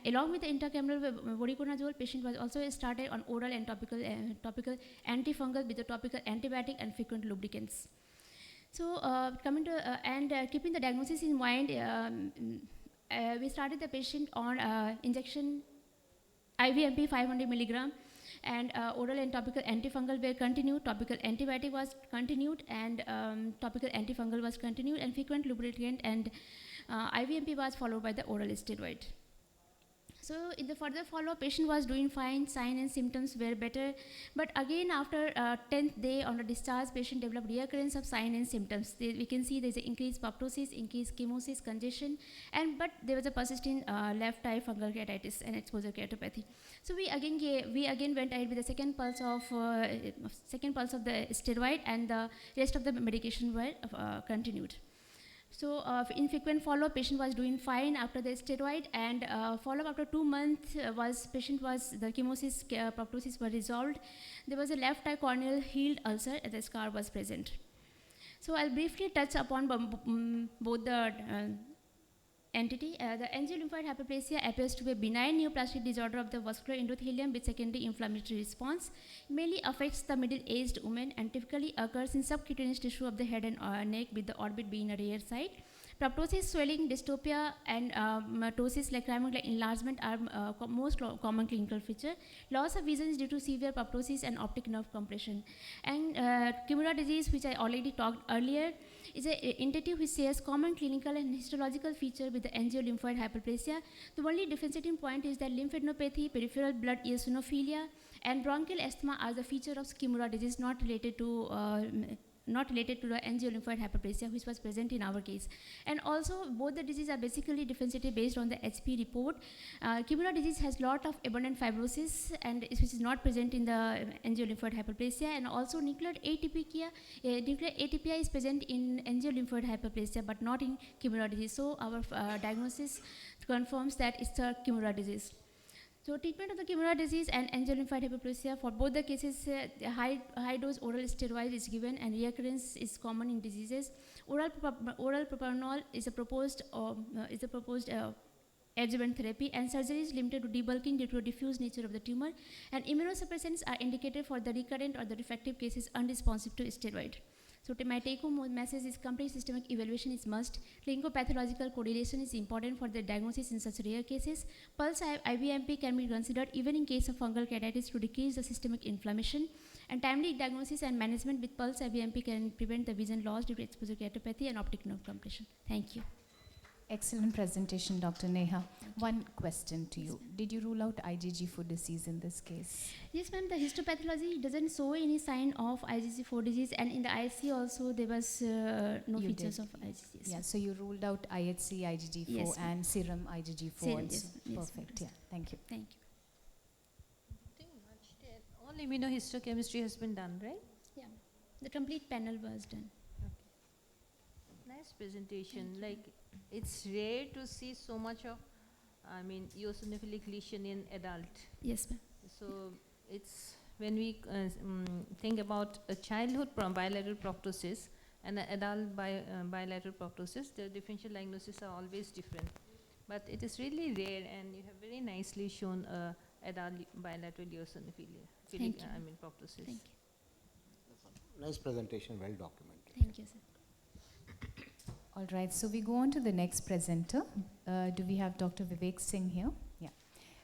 along with the intracameral voriconazole, patient was also started on oral and topical antifungal with the topical antibiotic and frequent lubricants. So coming to keeping the diagnosis in mind, we started the patient on injection IVMP 500 milligram, and oral and topical antifungal were continued, topical antibiotic was continued, and topical antifungal was continued, and frequent lubricant and IVMP was followed by the oral steroid. So in the further follow-up, patient was doing fine, signs and symptoms were better, but again after 10th day on the discharge, patient developed reoccurrence of signs and symptoms. We can see there is an increased proptosis, increased chemosis, congestion, but there was a persistent left eye fungal keratitis and exposure keratopathy. So we again went ahead with the second pulse of the steroid, and the rest of the medication were continued. So in frequent follow-up, patient was doing fine after the steroid, and follow-up after 2 months the chemosis, proptosis were resolved. There was a left eye corneal healed ulcer and the scar was present. So I'll briefly touch upon both the entity. The angiolymphoid hyperplasia appears to be a benign neoplastic disorder of the vascular endothelium with secondary inflammatory response. Mainly affects the middle-aged women and typically occurs in subcutaneous tissue of the head and neck, with the orbit being a rare site. Proptosis, swelling, dystopia, and mitosis, lacrimal gland enlargement are most common clinical feature. Loss of vision is due to severe proptosis and optic nerve compression. And Kimura disease, which I already talked earlier, is an entity which shares common clinical and histological feature with the angiolymphoid hyperplasia. The only differentiating point is that lymphadenopathy, peripheral blood eosinophilia, and bronchial asthma are the feature of Kimura disease, not related to the angiolymphoid hyperplasia, which was present in our case. And also, both the diseases are basically differentiated based on the HP report. Kimura disease has lot of abundant fibrosis, and which is not present in the angiolymphoid hyperplasia, and also nuclear atypia is present in angiolymphoid hyperplasia, but not in Kimura disease. So our diagnosis confirms that it's a Kimura disease. So treatment of the Kimura disease and angiolymphoid hyperplasia, for both the cases, high dose oral steroid is given, and reoccurrence is common in diseases. Oral propranolol is a proposed adjuvant therapy, and surgery is limited to debulking due to a diffuse nature of the tumor, and immunosuppressants are indicated for the recurrent or the refractive cases unresponsive to steroid. So my take-home message is complete systemic evaluation is must. Clinicopathological correlation is important for the diagnosis in such rare cases. Pulse IVMP can be considered even in case of fungal keratitis to decrease the systemic inflammation. And timely diagnosis and management with pulse IVMP can prevent the vision loss due to exposure keratopathy and optic nerve compression. Thank you. Excellent presentation, Dr. Neha. One question to you. Did you rule out IgG4 disease in this case? Yes, ma'am. The histopathology doesn't show any sign of IgG4 disease, and in the IC also there was no You features did. of IgG. Yes, Yeah, ma'am. so you ruled out IHC IgG4 Yes, ma'am. and serum IgG4 Serum, also. yes, ma'am. Yes, Perfect, ma'am. yeah. Thank you. Thank you. Nothing much there. All immunohistochemistry has been done, right? Yeah, the complete panel was done. Nice presentation. Like, it's rare to see so much of, eosinophilic lesion in adult. Yes, ma'am. So it's when we think about a childhood bilateral proptosis and an adult bilateral proptosis, the differential diagnoses are always different. But it is really rare, and you have very nicely shown adult bilateral eosinophilia. Thank you. Proptosis. Thank you. Nice presentation, well documented. Thank you, sir. All right, so we go on to the next presenter. Do we have Dr. Vivek Singh here? Yeah.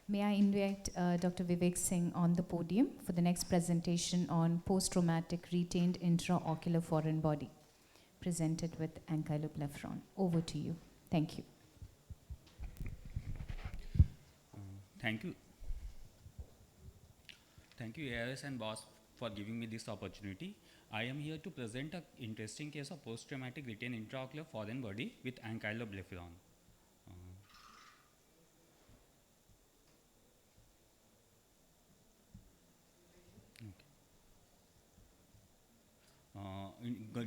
May I invite Dr. Vivek Singh on the podium for the next presentation on post-traumatic retained intraocular foreign body, presented with ankyloblepharon. Over to you. Thank you. Thank you. Thank you, AIS and boss, for giving me this opportunity. I am here to present an interesting case of post-traumatic retained intraocular foreign body with ankyloblepharon.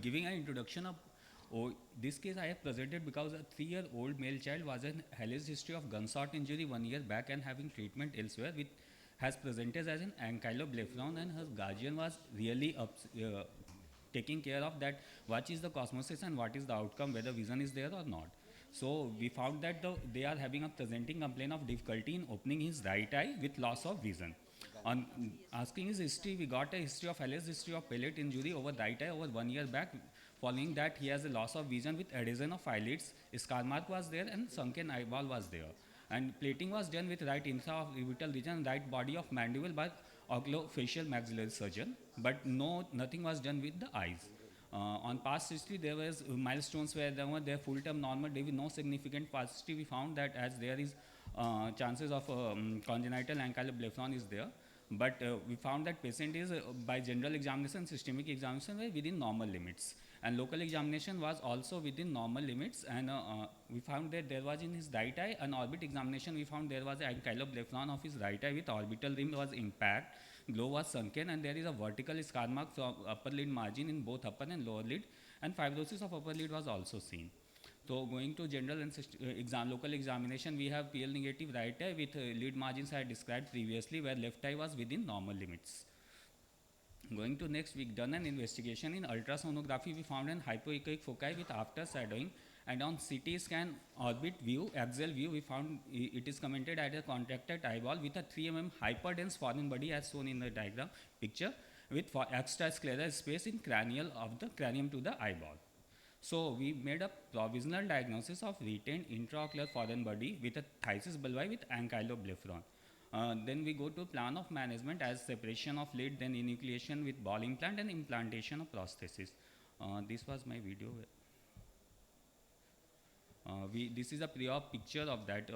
Giving an introduction of this case I have presented because a 3-year-old male child was an alleged history of gunshot injury 1 year back and having treatment elsewhere with has presented as an ankyloblepharon, and her guardian was really taking care of that, what is the cosmosis and what is the outcome, whether vision is there or not. So we found that they are having a presenting complaint of difficulty in opening his right eye with loss of vision. On asking his history, we got a history of alleged history of pellet injury over right eye over 1 year back. Following that, he has a loss of vision with adhesion of eyelids, scar mark was there, and sunken eyeball was there. And plating was done with right intraorbital region, right body of mandible by oculofacial maxillary surgeon, but nothing was done with the eyes. On past history, there was milestones where there full term normal, there was no significant past history. We found that as there is chances of congenital ankyloblepharon is there, but we found that patient is by general examination, systemic examination were within normal limits, and local examination was also within normal limits, and we found that there was in his right eye an orbit examination. We found there was an ankyloblepharon of his right eye with orbital rim was impact, glow was sunken, and there is a vertical scar mark from upper lid margin in both upper and lower lid, and fibrosis of upper lid was also seen. So going to general and local examination, we have PL negative right eye with lid margins I described previously, where left eye was within normal limits. Going to next, we done an investigation in ultrasonography. We found an hypoechoic foci with after shadowing, and on CT scan orbit view, axial view, we found it is commented at a contracted eyeball with a 3 mm hyperdense foreign body as shown in the diagram picture with extrascleral space in cranial of the cranium to the eyeball. So we made a provisional diagnosis of retained intraocular foreign body with a phthisis bulbi with ankyloblepharon. Then we go to plan of management as separation of lid, then enucleation with ball implant and implantation of prosthesis. This was my video. This is a pre-op picture of that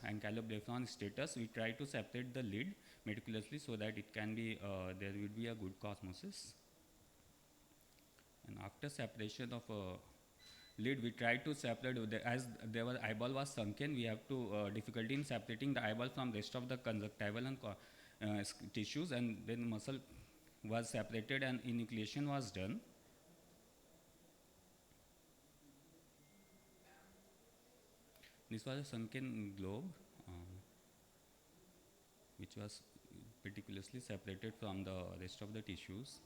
ankyloblepharon status. We try to separate the lid meticulously so that it can be, there will be a good cosmosis. And after separation of lid, we tried to separate, as their eyeball was sunken, we have to difficulty in separating the eyeball from rest of the conjunctival and tissues, and then muscle was separated and enucleation was done. This was a sunken globe, which was meticulously separated from the rest of the tissues.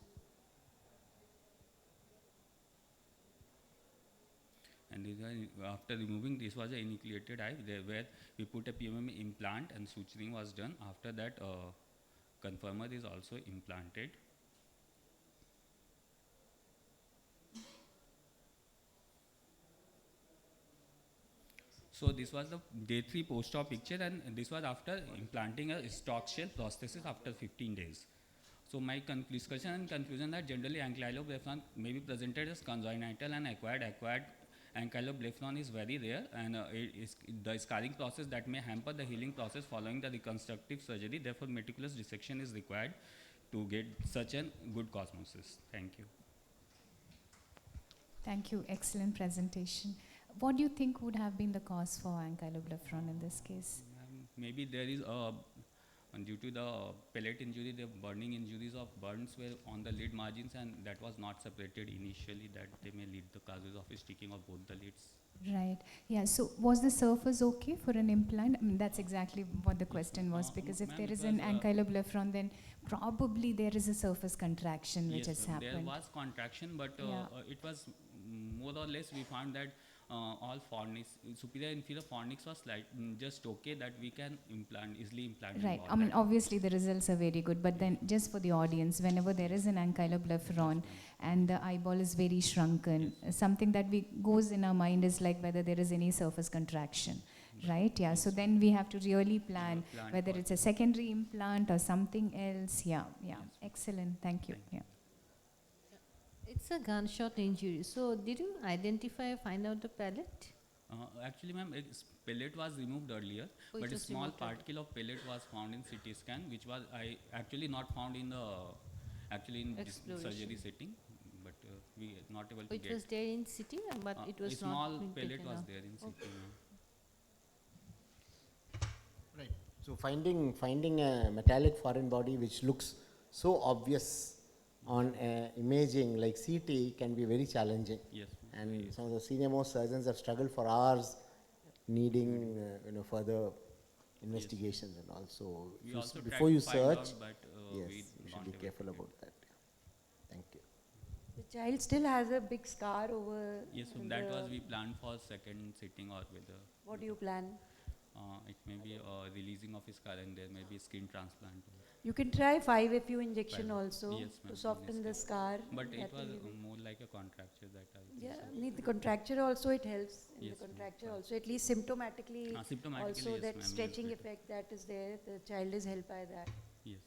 And after removing, this was an enucleated eye where we put a PMM implant and suturing was done. After that, conformer is also implanted. So this was the day 3 post-op picture, and this was after implanting a stock shell prosthesis after 15 days. So my discussion and conclusion that generally ankyloblepharon may be presented as congenital and acquired ankyloblepharon is very rare, and the scarring process that may hamper the healing process following the reconstructive surgery. Therefore, meticulous dissection is required to get such a good cosmosis. Thank you. Thank you. Excellent presentation. What do you think would have been the cause for ankyloblepharon in this case? Maybe there is due to the pellet injury, the burning injuries of burns were on the lid margins, and that was not separated initially, that they may lead the causes of sticking of both the lids. Right. Yeah. So was the surface okay for an implant? I mean, that's exactly what the question was, because if there is an ankyloblepharon, then probably there is a surface contraction which has happened. There was contraction, but it was more or less, we found that all fornix, superior inferior fornix was just okay, that we can easily implant. Right. I mean, obviously the results are very good, but then just for the audience, whenever there is an ankyloblepharon and the eyeball is very shrunken, something that goes in our mind is like whether there is any surface contraction. Right? Yeah. So then we have to really plan whether it's a secondary implant or something else. Yeah. Yeah. Excellent. Thank you. Yeah. It's a gunshot injury. So did you find out the pellet? Actually, ma'am, pellet was removed earlier, but a small particle of pellet was found in CT scan, which was actually not found in this surgery setting, but we are not able to get. It was there in CT, but it was a small not pellet was there in CT. Okay. Right. So finding a metallic foreign body which looks so obvious on imaging like CT can be very challenging. Yes. And some of the senior most surgeons have struggled for hours, needing further investigations and also. Before you search, yes, you should be careful about that. Thank you. The child still has a big scar over. Yes, so that was we planned for second sitting or with the. What do you plan? It may be releasing of his scar, and there may be skin transplant. You can try 5-FU injection also yes, to soften the scar. But it was more like a contracture that I. Need the contracture also, it helps in yes, the contracture also, at least symptomatically also yes, that stretching effect that is there, the child is helped by that. Yes.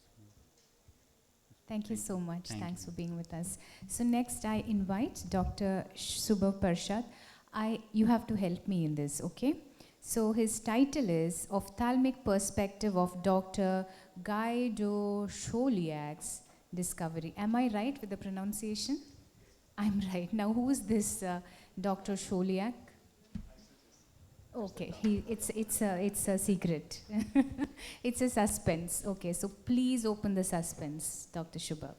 Thank you so much. Thanks for being with us. So next I invite Dr. Subhav Parshad. You have to help me in this, okay? So his title is Ophthalmic Perspective of Dr. Guy Choliak's Discovery. Am I right with the pronunciation? I'm right. Now who is this Dr. Choliak? Okay, it's a secret. It's a suspense. Okay, so please open the suspense, Dr. Shubha.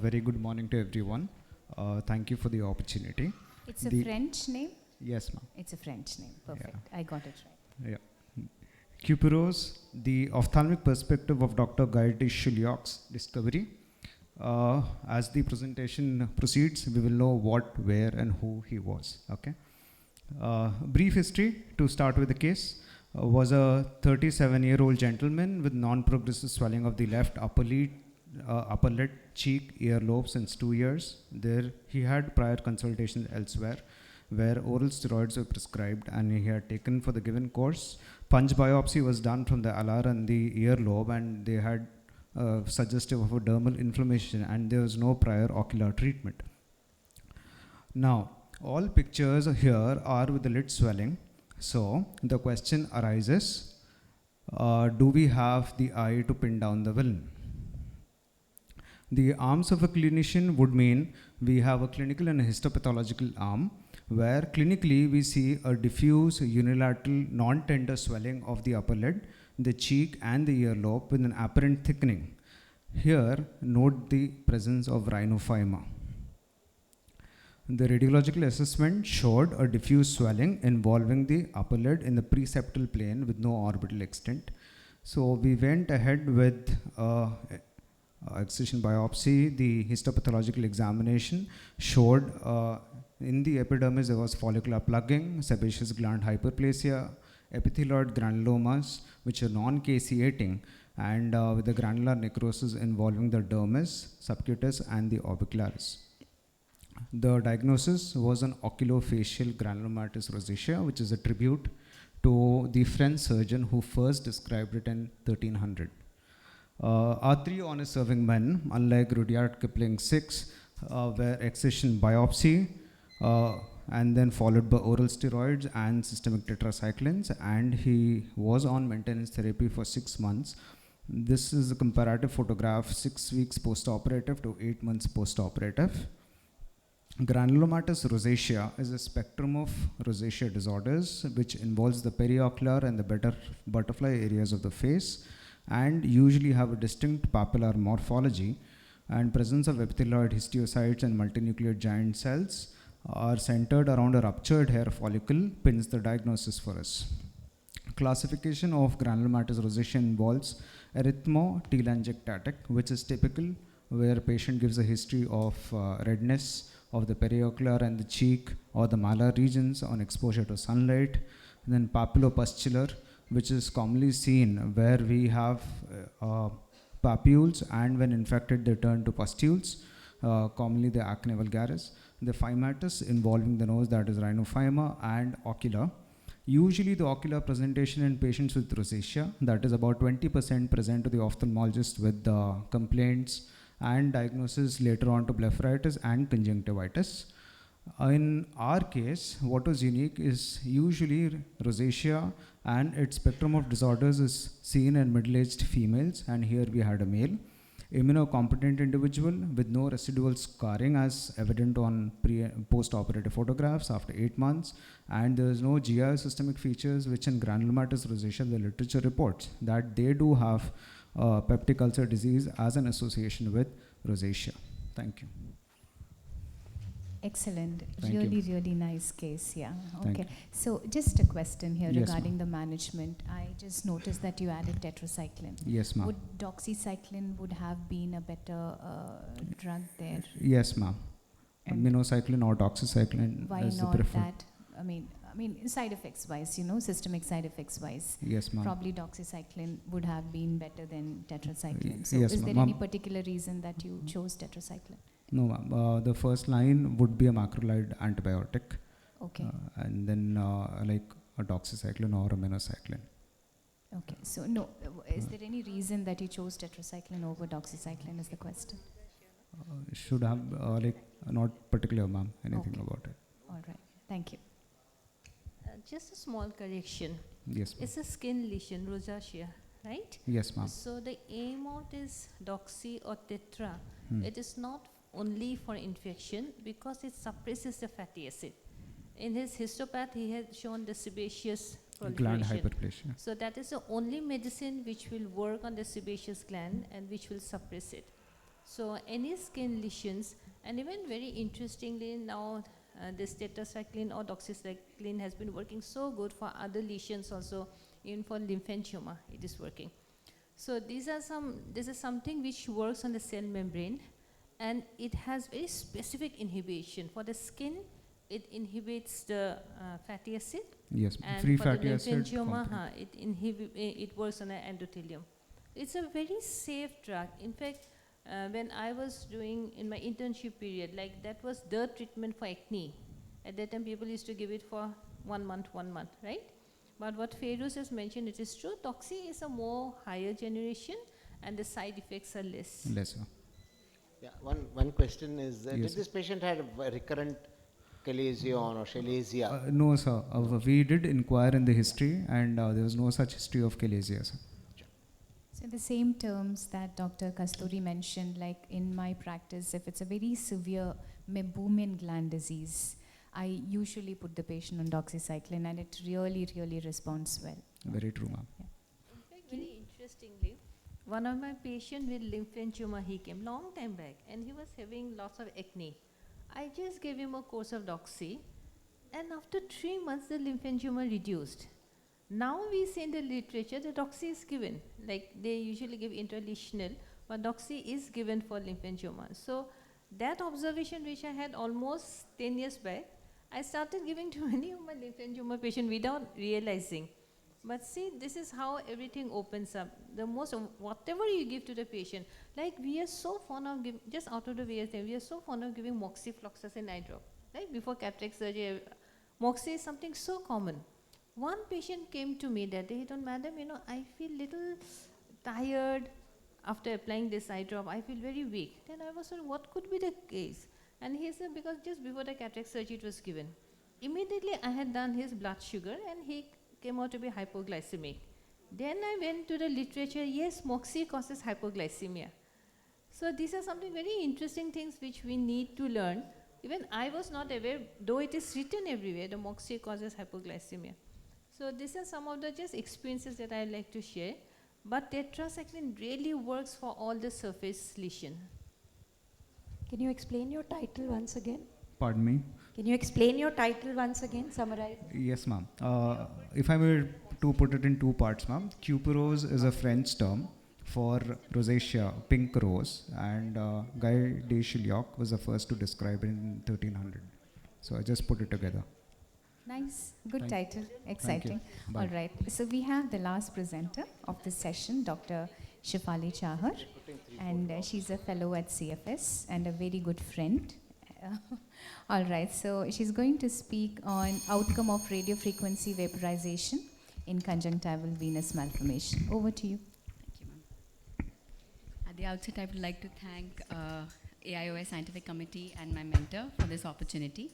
Very good morning to everyone. Thank you for the opportunity. It's a French name? Yes, ma'am. It's a French name. Perfect. Yeah. I got it right. Yeah. Cupiros, the ophthalmic perspective of Dr. Guy Choliak's discovery. As the presentation proceeds, we will know what, where, and who he was. Okay. Brief history to start with the case. Was a 37-year-old gentleman with non-progressive swelling of the left upper lid, cheek, earlobe since 2 years. There he had prior consultations elsewhere where oral steroids were prescribed and he had taken for the given course. Punch biopsy was done from the alar and the earlobe, and they had suggestive of a dermal inflammation, and there was no prior ocular treatment. Now, all pictures here are with the lid swelling. So the question arises, do we have the eye to pin down the villain? The arms of a clinician would mean we have a clinical and a histopathological arm, where clinically we see a diffuse unilateral non-tender swelling of the upper lid, the cheek and the earlobe with an apparent thickening. Here, note the presence of rhinophyma. The radiological assessment showed a diffuse swelling involving the upper lid in the preseptal plane with no orbital extent. So we went ahead with excision biopsy. The histopathological examination showed in the epidermis there was follicular plugging, sebaceous gland hyperplasia, epithelioid granulomas which are non-caseating, and with the granular necrosis involving the dermis, subcutis and the orbicularis. The diagnosis was an oculofacial granulomatous rosacea, which is a tribute to the French surgeon who first described it in 1300. Our three honest serving men, unlike Rudyard Kipling's 6, were excision biopsy, and then followed by oral steroids and systemic tetracyclines, and he was on maintenance therapy for 6 months. This is a comparative photograph, 6 weeks post-operative to 8 months post-operative. Granulomatous rosacea is a spectrum of rosacea disorders which involves the periocular and the butterfly areas of the face, and usually have a distinct papillar morphology, and presence of epithelioid histiocytes and multinucleate giant cells are centered around a ruptured hair follicle pins the diagnosis for us. Classification of granulomatous rosacea involves erythmo-telangiectatic, which is typical, where a patient gives a history of redness of the periocular and the cheek or the malar regions on exposure to sunlight. And then papillopustular, which is commonly seen where we have papules, and when infected they turn to pustules, commonly the acne vulgaris. The phymatous involving the nose, that is rhinophyma, and ocular. Usually the ocular presentation in patients with rosacea, that is about 20% present to the ophthalmologist with complaints and diagnosis later on to blepharitis and conjunctivitis. In our case, what was unique is usually rosacea and its spectrum of disorders is seen in middle-aged females, and here we had a male. Immunocompetent individual with no residual scarring as evident on post-operative photographs after 8 months, and there is no GI systemic features which in granulomatous rosacea the literature reports that they do have peptic ulcer disease as an association with rosacea. Thank you. Excellent. Thank you. Really nice case. Yeah. Thank Okay. you. So just a question here Yes, regarding the management. I just noticed that you added tetracycline. Yes, ma'am. Would doxycycline would have been a better drug there? Yes, ma'am. And Minocycline or doxycycline why is the not preferred. that? I mean, side effects wise, systemic side effects wise. Yes, ma'am. Probably doxycycline would have been better than tetracycline. So Yes, is there ma'am. any particular reason that you chose tetracycline? No, ma'am. The first line would be a macrolide antibiotic. Okay. And then like a doxycycline or a minocycline. Okay. So no, is there any reason that you chose tetracycline over doxycycline is the question? Should have like not particular, ma'am, anything Okay. about it. All right. Thank you. Just a small correction. Yes, ma'am. It's a skin lesion, rosacea, right? Yes, ma'am. So the aim of this doxy or tetra, Hmm. it is not only for infection because it suppresses the fatty acid. In his histopath, he had shown the sebaceous Gland proliferation. hyperplasia. So that is the only medicine which will work on the sebaceous gland and which will suppress it. So any skin lesions, and even very interestingly now, this tetracycline or doxycycline has been working so good for other lesions also, even for lymphangioma it is working. So this is something which works on the cell membrane, and it has very specific inhibition. For the skin, it inhibits the fatty acid, Yes, and free for fatty the acid. lymphangioma, component. it works on the endothelium. It's a very safe drug. In fact, when I was doing in my internship period, like that was the treatment for acne. At that time, people used to give it for 1 month, right? But what Feroz has mentioned, it is true. Toxi is a more higher generation, and the side effects are less. Lesser. Yeah, one question is, Yes, did sir. this patient had a recurrent chalazion or chalasia? No, sir. We did inquire in the history, and there was no such history of chalasia, sir. So in the same terms that Dr. Kasturi mentioned, like in my practice, if it's a very severe meibomian gland disease, I usually put the patient on doxycycline, and it really responds well. Very true, ma'am. Yeah. In fact, very interestingly, one of my patients with lymphangioma, he came long time back, and he was having lots of acne. I just gave him a course of doxy, and after 3 months, the lymphangioma reduced. Now we see in the literature that doxy is given, like they usually give intralesional, but doxy is given for lymphangioma. So that observation which I had almost 10 years back, I started giving to many of my lymphangioma patients without realizing. But see, this is how everything opens up. The most, whatever you give to the patient, like we are so fond of giving, just out of the way, we are so fond of giving moxifloxacin eye drop. Like before cataract surgery, moxi is something so common. One patient came to me that day, he told, madam, you know, I feel little tired after applying this eye drop. I feel very weak. Then I was wondering, what could be the case? And he said, because just before the cataract surgery it was given. Immediately I had done his blood sugar and he came out to be hypoglycemic. Then I went to the literature, yes, moxi causes hypoglycemia. So these are something very interesting things which we need to learn. Even I was not aware, though it is written everywhere, the moxi causes hypoglycemia. So these are some of the just experiences that I like to share. But tetracycline really works for all the surface lesion. Can you explain your title once again? Pardon me? Can you explain your title once again, summarize? Yes, ma'am. If I were to put it in two parts, ma'am, cuperose is a French term for rosacea, pink rose, and Guy de Chauliac was the first to describe it in 1300. So I just put it together. Nice, good title, exciting. Bye. All right, so we have the last presenter of this session, Dr. Shefali Chahar, and she's a fellow at CFS and a very good friend. All right, so she's going to speak on outcome of radiofrequency vaporization in conjunctival venous malformation. Over to you. Thank you, ma'am. At the outset, I would like to thank AIOS Scientific Committee and my mentor for this opportunity.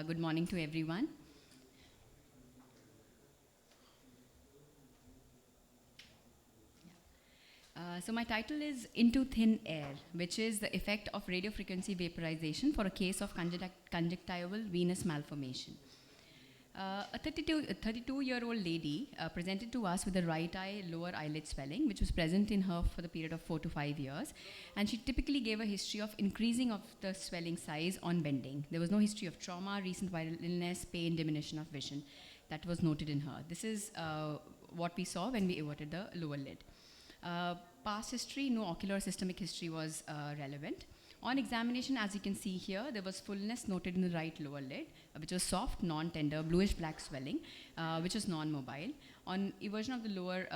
Good morning to everyone. So my title is Into Thin Air, which is the effect of radiofrequency vaporization for a case of conjunctival venous malformation. A 32-year-old lady presented to us with a right eye lower eyelid swelling, which was present in her for the period of 4 to 5 years. And she typically gave a history of increasing of the swelling size on bending. There was no history of trauma, recent viral illness, pain, diminution of vision that was noted in her. This is what we saw when we averted the lower lid. Past history, no ocular systemic history was relevant. On examination, as you can see here, there was fullness noted in the right lower lid, which was soft, non-tender, bluish-black swelling, which was non-mobile. On eversion of the lower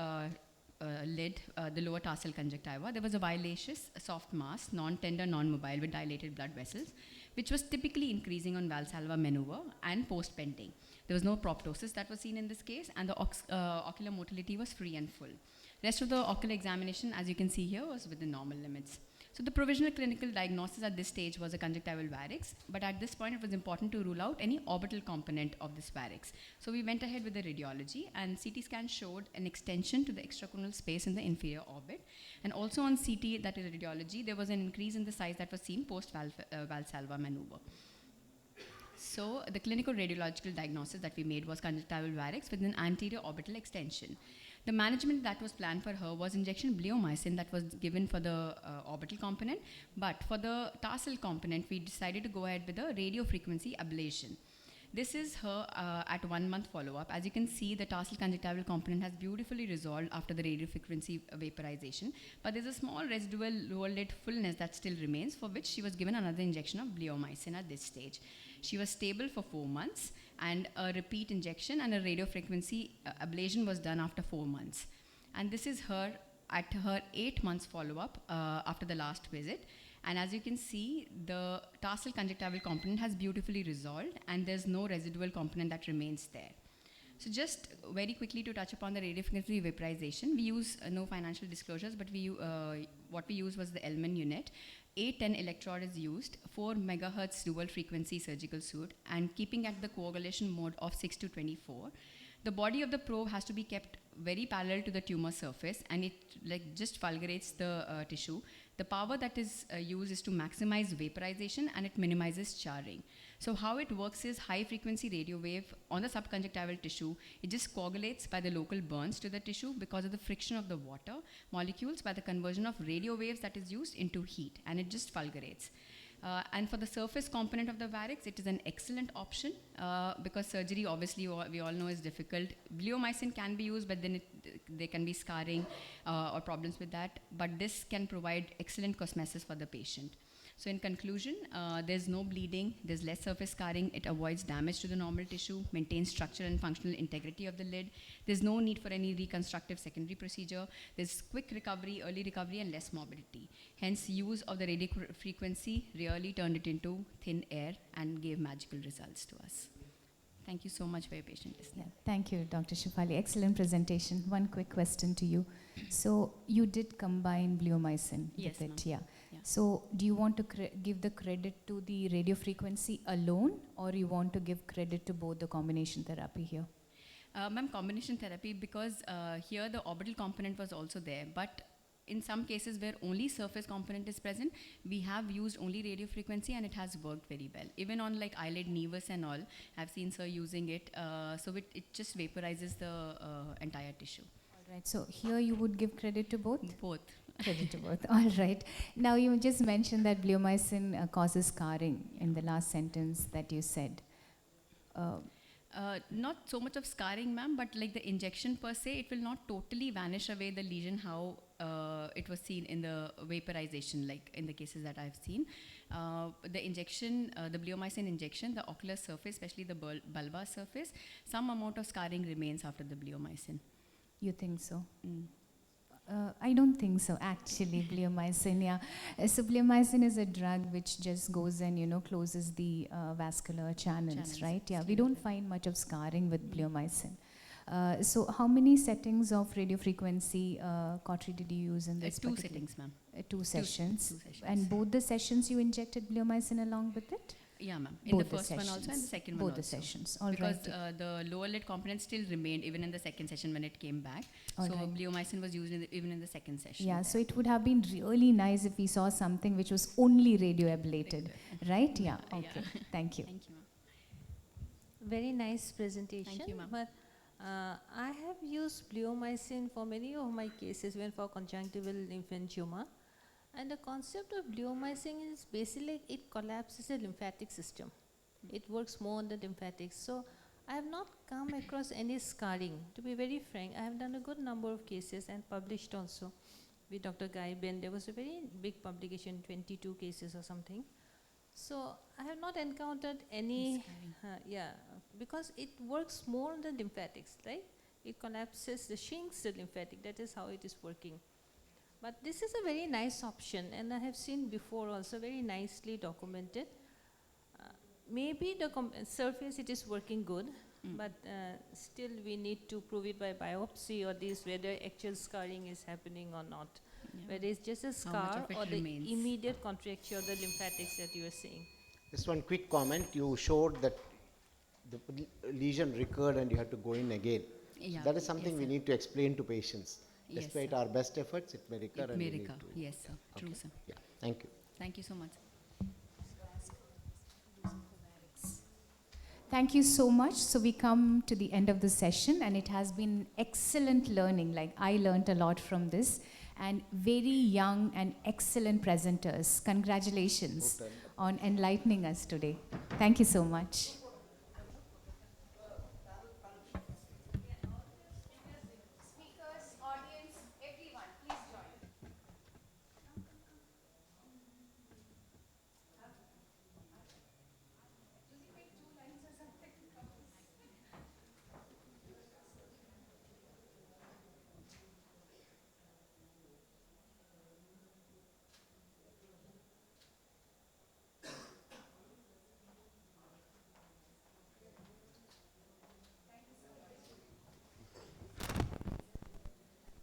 lid, the lower tarsal conjunctiva, there was a violaceous, soft mass, non-tender, non-mobile with dilated blood vessels, which was typically increasing on Valsalva maneuver and post-bending. There was no proptosis that was seen in this case, and the ocular motility was free and full. Rest of the ocular examination, as you can see here, was within normal limits. So the provisional clinical diagnosis at this stage was a conjunctival varix, but at this point it was important to rule out any orbital component of this varix. So we went ahead with the radiology, and CT scan showed an extension to the extracorneal space in the inferior orbit. And also on CT, that is radiology, there was an increase in the size that was seen post-Valsalva maneuver. So the clinical radiological diagnosis that we made was conjunctival varix with an anterior orbital extension. The management that was planned for her was injection bleomycin that was given for the orbital component, but for the tarsal component, we decided to go ahead with a radiofrequency ablation. This is her at 1 month follow-up. As you can see, the tarsal conjunctival component has beautifully resolved after the radiofrequency vaporization, but there's a small residual lower lid fullness that still remains, for which she was given another injection of bleomycin at this stage. She was stable for 4 months, and a repeat injection and a radiofrequency ablation was done after 4 months. And this is her at her 8 months follow-up after the last visit. And as you can see, the tarsal conjunctival component has beautifully resolved, and there's no residual component that remains there. So just very quickly to touch upon the radiofrequency vaporization, we use no financial disclosures, but what we used was the Elman unit. 810 electrode is used, 4 megahertz dual frequency surgical suit, and keeping at the coagulation mode of 6 to 24. The body of the probe has to be kept very parallel to the tumor surface, and it just fulgurates the tissue. The power that is used is to maximize vaporization, and it minimizes charring. So how it works is high frequency radio wave on the subconjunctival tissue. It just coagulates by the local burns to the tissue because of the friction of the water molecules by the conversion of radio waves that is used into heat, and it just fulgurates. And for the surface component of the varix, it is an excellent option because surgery, obviously, we all know is difficult. Bleomycin can be used, but then there can be scarring or problems with that. But this can provide excellent cosmesis for the patient. So in conclusion, there's no bleeding, there's less surface scarring, it avoids damage to the normal tissue, maintains structural and functional integrity of the lid. There's no need for any reconstructive secondary procedure. There's quick recovery, early recovery, and less morbidity. Hence, use of the radio frequency really turned it into thin air and gave magical results to us. Thank you so much for your patient listening. Yeah, thank you, Dr. Shefali. Excellent presentation. One quick question to you. So you did combine bleomycin Yes, with it, ma'am. yeah. So do you want to give the credit to the radio frequency alone, or you want to give credit to both the combination therapy here? Ma'am, combination therapy, because here the orbital component was also there, but in some cases where only surface component is present, we have used only radio frequency and it has worked very well. Even on like eyelid nevus and all, I've seen sir using it, so it just vaporizes the entire tissue. All right, so here you would give credit to both? Both. Credit to both, all right. Now you just mentioned that bleomycin causes scarring in the last sentence that you said. Not so much of scarring, ma'am, but like the injection per se, it will not totally vanish away the lesion how it was seen in the vaporization, like in the cases that I've seen. The injection, the bleomycin injection, the ocular surface, especially the bulbar surface, some amount of scarring remains after the bleomycin. You think so? I don't think so, actually, bleomycin, yeah. So bleomycin is a drug which just goes and, closes the vascular channels, right? Yeah, we don't find much of scarring with bleomycin. So how many settings of radiofrequency cautery did you use in this? Two settings, ma'am. Two sessions. Two sessions. And both the sessions you injected bleomycin along with it? Yeah, ma'am. In Both the first one also and the second one both also. The sessions, all because right. the lower lid component still remained even in the second session when it came back. All so right. bleomycin was used even in the second session. Yeah, so it would have been really nice if we saw something which was only radioablated, right? Yeah, okay. Yeah. Thank you. Thank you, ma'am. Very nice presentation. Thank you, ma'am. But I have used bleomycin for many of my cases when for conjunctival lymphangioма. And the concept of bleomycin is basically it collapses the lymphatic system. It works more on the lymphatics. So I have not come across any scarring. To be very frank, I have done a good number of cases and published also with Dr. Guy Ben. There was a very big publication, 22 cases or something. So I have not encountered any, because it works more on the lymphatics, right? It collapses, shrinks the lymphatic. That is how it is working. But this is a very nice option, and I have seen before also very nicely documented. Maybe the surface it is working good, but still we need to prove it by biopsy or this whether actual scarring is happening or not. Yeah. Whether it's just a scar or the immediate contracture of the lymphatics that you are seeing. Just one quick comment. You showed that the lesion recurred and you had to go in again. Yeah. That is something Yes, we sir. need to explain to patients. Yes, Despite sir. our best efforts, it may recur. It and may we need recur. to- Yes, sir. True, Okay. sir. Yeah. Thank you. Thank you so much. Thank you so much. So we come to the end of the session, and it has been excellent learning. Like, I learned a lot from this, and very young and excellent presenters. Congratulations on enlightening us today. Thank you so much.